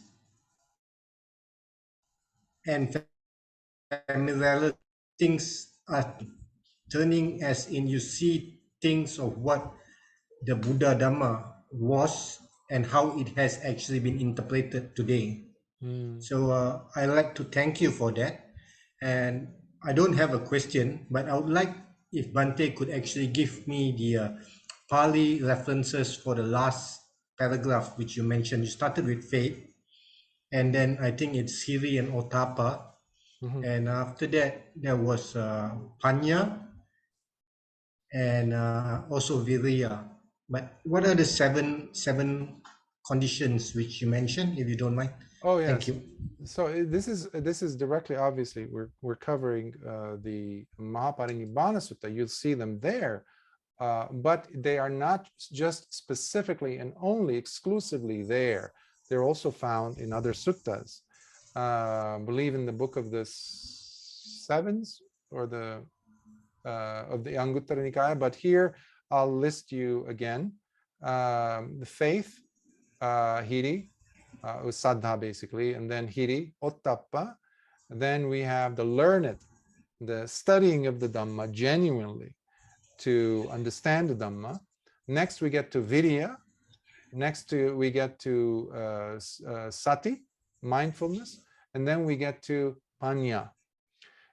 and familiarity. Things are turning, as in you see things of what the Buddha Dhamma was and how it has actually been interpreted today. So I like to thank you for that. And I don't have a question, but I would like if Bhante could actually give me the Pali references for the last paragraph which you mentioned. You started with faith, and then I think it's Hiri and Otapa, and after that there was Panya and also Virya. But what are the seven conditions which you mentioned, if you don't mind? Oh yes. Thank you. So this is directly, obviously, we're covering the Mahāparinibbāna Sutta. You'll see them there, but they are not just specifically and only exclusively there. They're also found in other suttas. I believe in the book of the sevens or the of the Anguttara Nikāya. But here I'll list you again: the faith, Hiri. Was Saddha basically, and then Hiri, Ottappa. Then we have the learned, the studying of the Dhamma genuinely to understand the Dhamma. Next we get to Virya. Next we get to Sati, mindfulness, and then we get to Panya.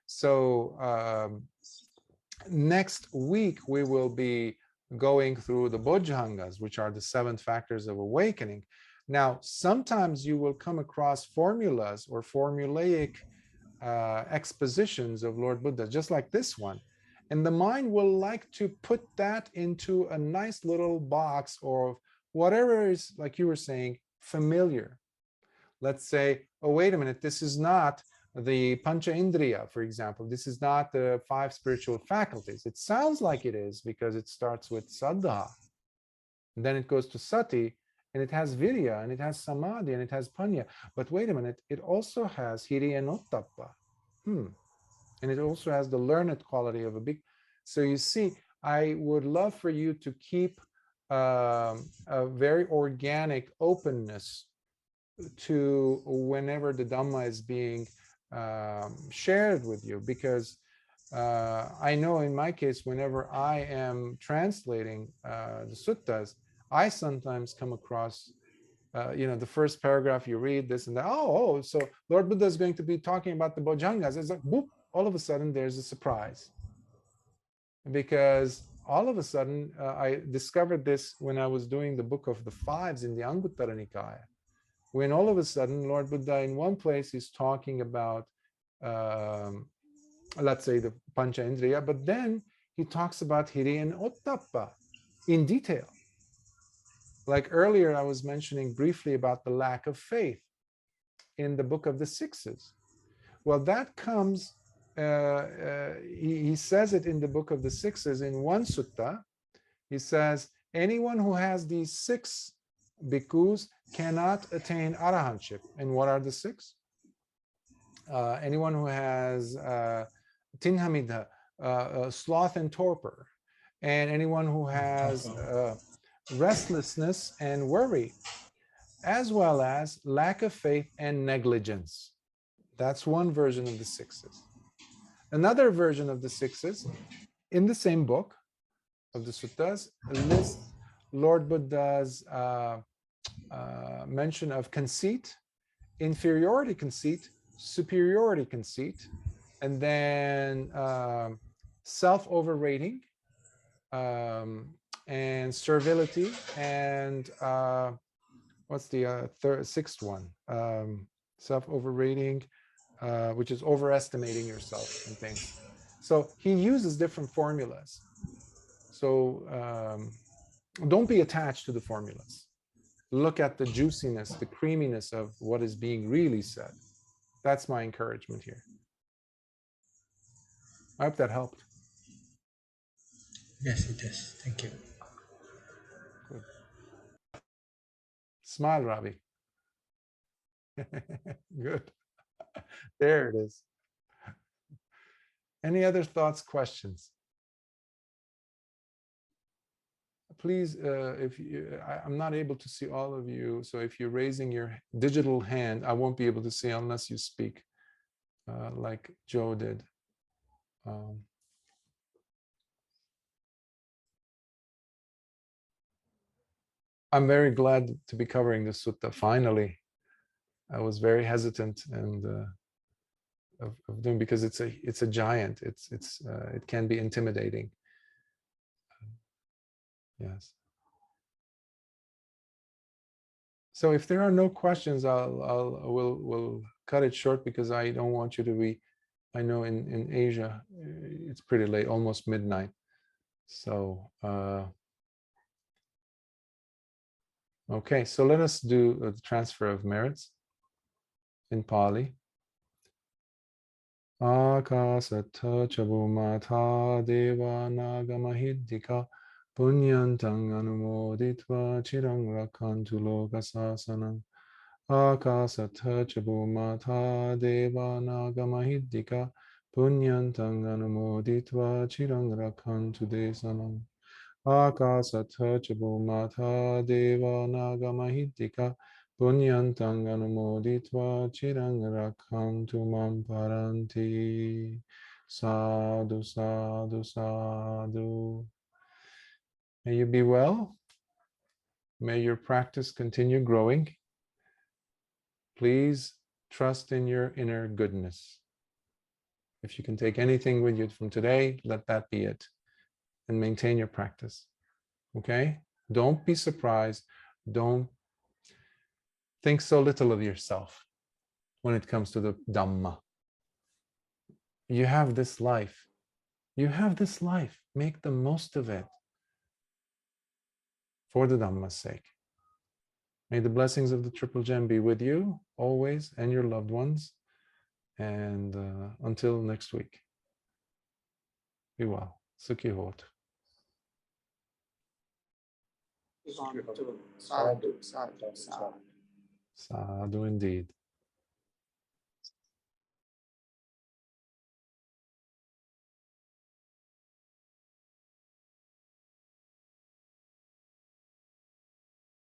So next week we will be going through the Bojjhangas, which are the 7 factors of awakening. Now, sometimes you will come across formulas or formulaic expositions of Lord Buddha, just like this one. And the mind will like to put that into a nice little box or whatever is, like you were saying, familiar. Let's say, oh, wait a minute, this is not the Pancha Indriya, for example. This is not the 5 spiritual faculties. It sounds like it is because it starts with Saddha. And then it goes to Sati, and it has Virya, and it has Samadhi, and it has Panya. But wait a minute, it also has Hiri and Ottappa. And it also has the learned quality of a big... So you see, I would love for you to keep a very organic openness to whenever the Dhamma is being shared with you, because I know in my case, whenever I am translating the suttas, I sometimes come across the first paragraph you read this and that. Oh, so Lord Buddha is going to be talking about the Bojjhangas. It's like, boop, all of a sudden there's a surprise. Because all of a sudden, I discovered this when I was doing the book of the fives in the Anguttara Nikāya. When all of a sudden, Lord Buddha in one place is talking about, let's say, the Pancha Indriya, but then he talks about Hiri and Ottappa in detail. Like earlier, I was mentioning briefly about the lack of faith in the book of the sixes. Well, that comes, he says it in the book of the sixes in one sutta. He says, anyone who has these 6 bhikkhus cannot attain arahantship. And what are the 6? Anyone who has tinhamidha, sloth and torpor, and anyone who has restlessness and worry, as well as lack of faith and negligence. That's one version of the 6s. Another version of the 6s, in the same book of the suttas, lists Lord Buddha's mention of conceit, inferiority conceit, superiority conceit, and then self-overrating, and servility, and what's the sixth one? Self-overrating, which is overestimating yourself and things. So he uses different formulas. So don't be attached to the formulas. Look at the juiciness, the creaminess of what is being really said. That's my encouragement here. I hope that helped. Yes, it does. Thank you. Good. Smile, Ravi. Good. There it is. Any other thoughts, questions? Please, I'm not able to see all of you, so if you're raising your digital hand, I won't be able to see unless you speak, like Joe did. I'm very glad to be covering the sutta. Finally, I was very hesitant and of doing, because it's a giant. It can be intimidating. Yes. So if there are no questions, we'll cut it short, because I don't want you to be. I know in Asia it's pretty late, almost midnight. So okay, so let us do the transfer of merits in Pali. Akasattha chabumata deva nagamahiddhika punyantang anumoditva chirang rakhantu loka sasanam. Akasattha chabumata deva nagamahiddhika punyantang anumoditva chirang rakhantu desanam. Akasattha chabumata deva nagamahiddhika punyantang anumoditva chirang rakhantu mam paranti. Sadhu, sadhu, sadhu. May you be well. May your practice continue growing. Please trust in your inner goodness. If you can take anything with you from today, let that be it. And maintain your practice. Okay? Don't be surprised. Don't think so little of yourself when it comes to the Dhamma. You have this life. You have this life. Make the most of it for the Dhamma's sake. May the blessings of the Triple Gem be with you always and your loved ones. And until next week, be well. Sukhi Hot. Sadhu, sadhu, sadhu. Sadhu indeed.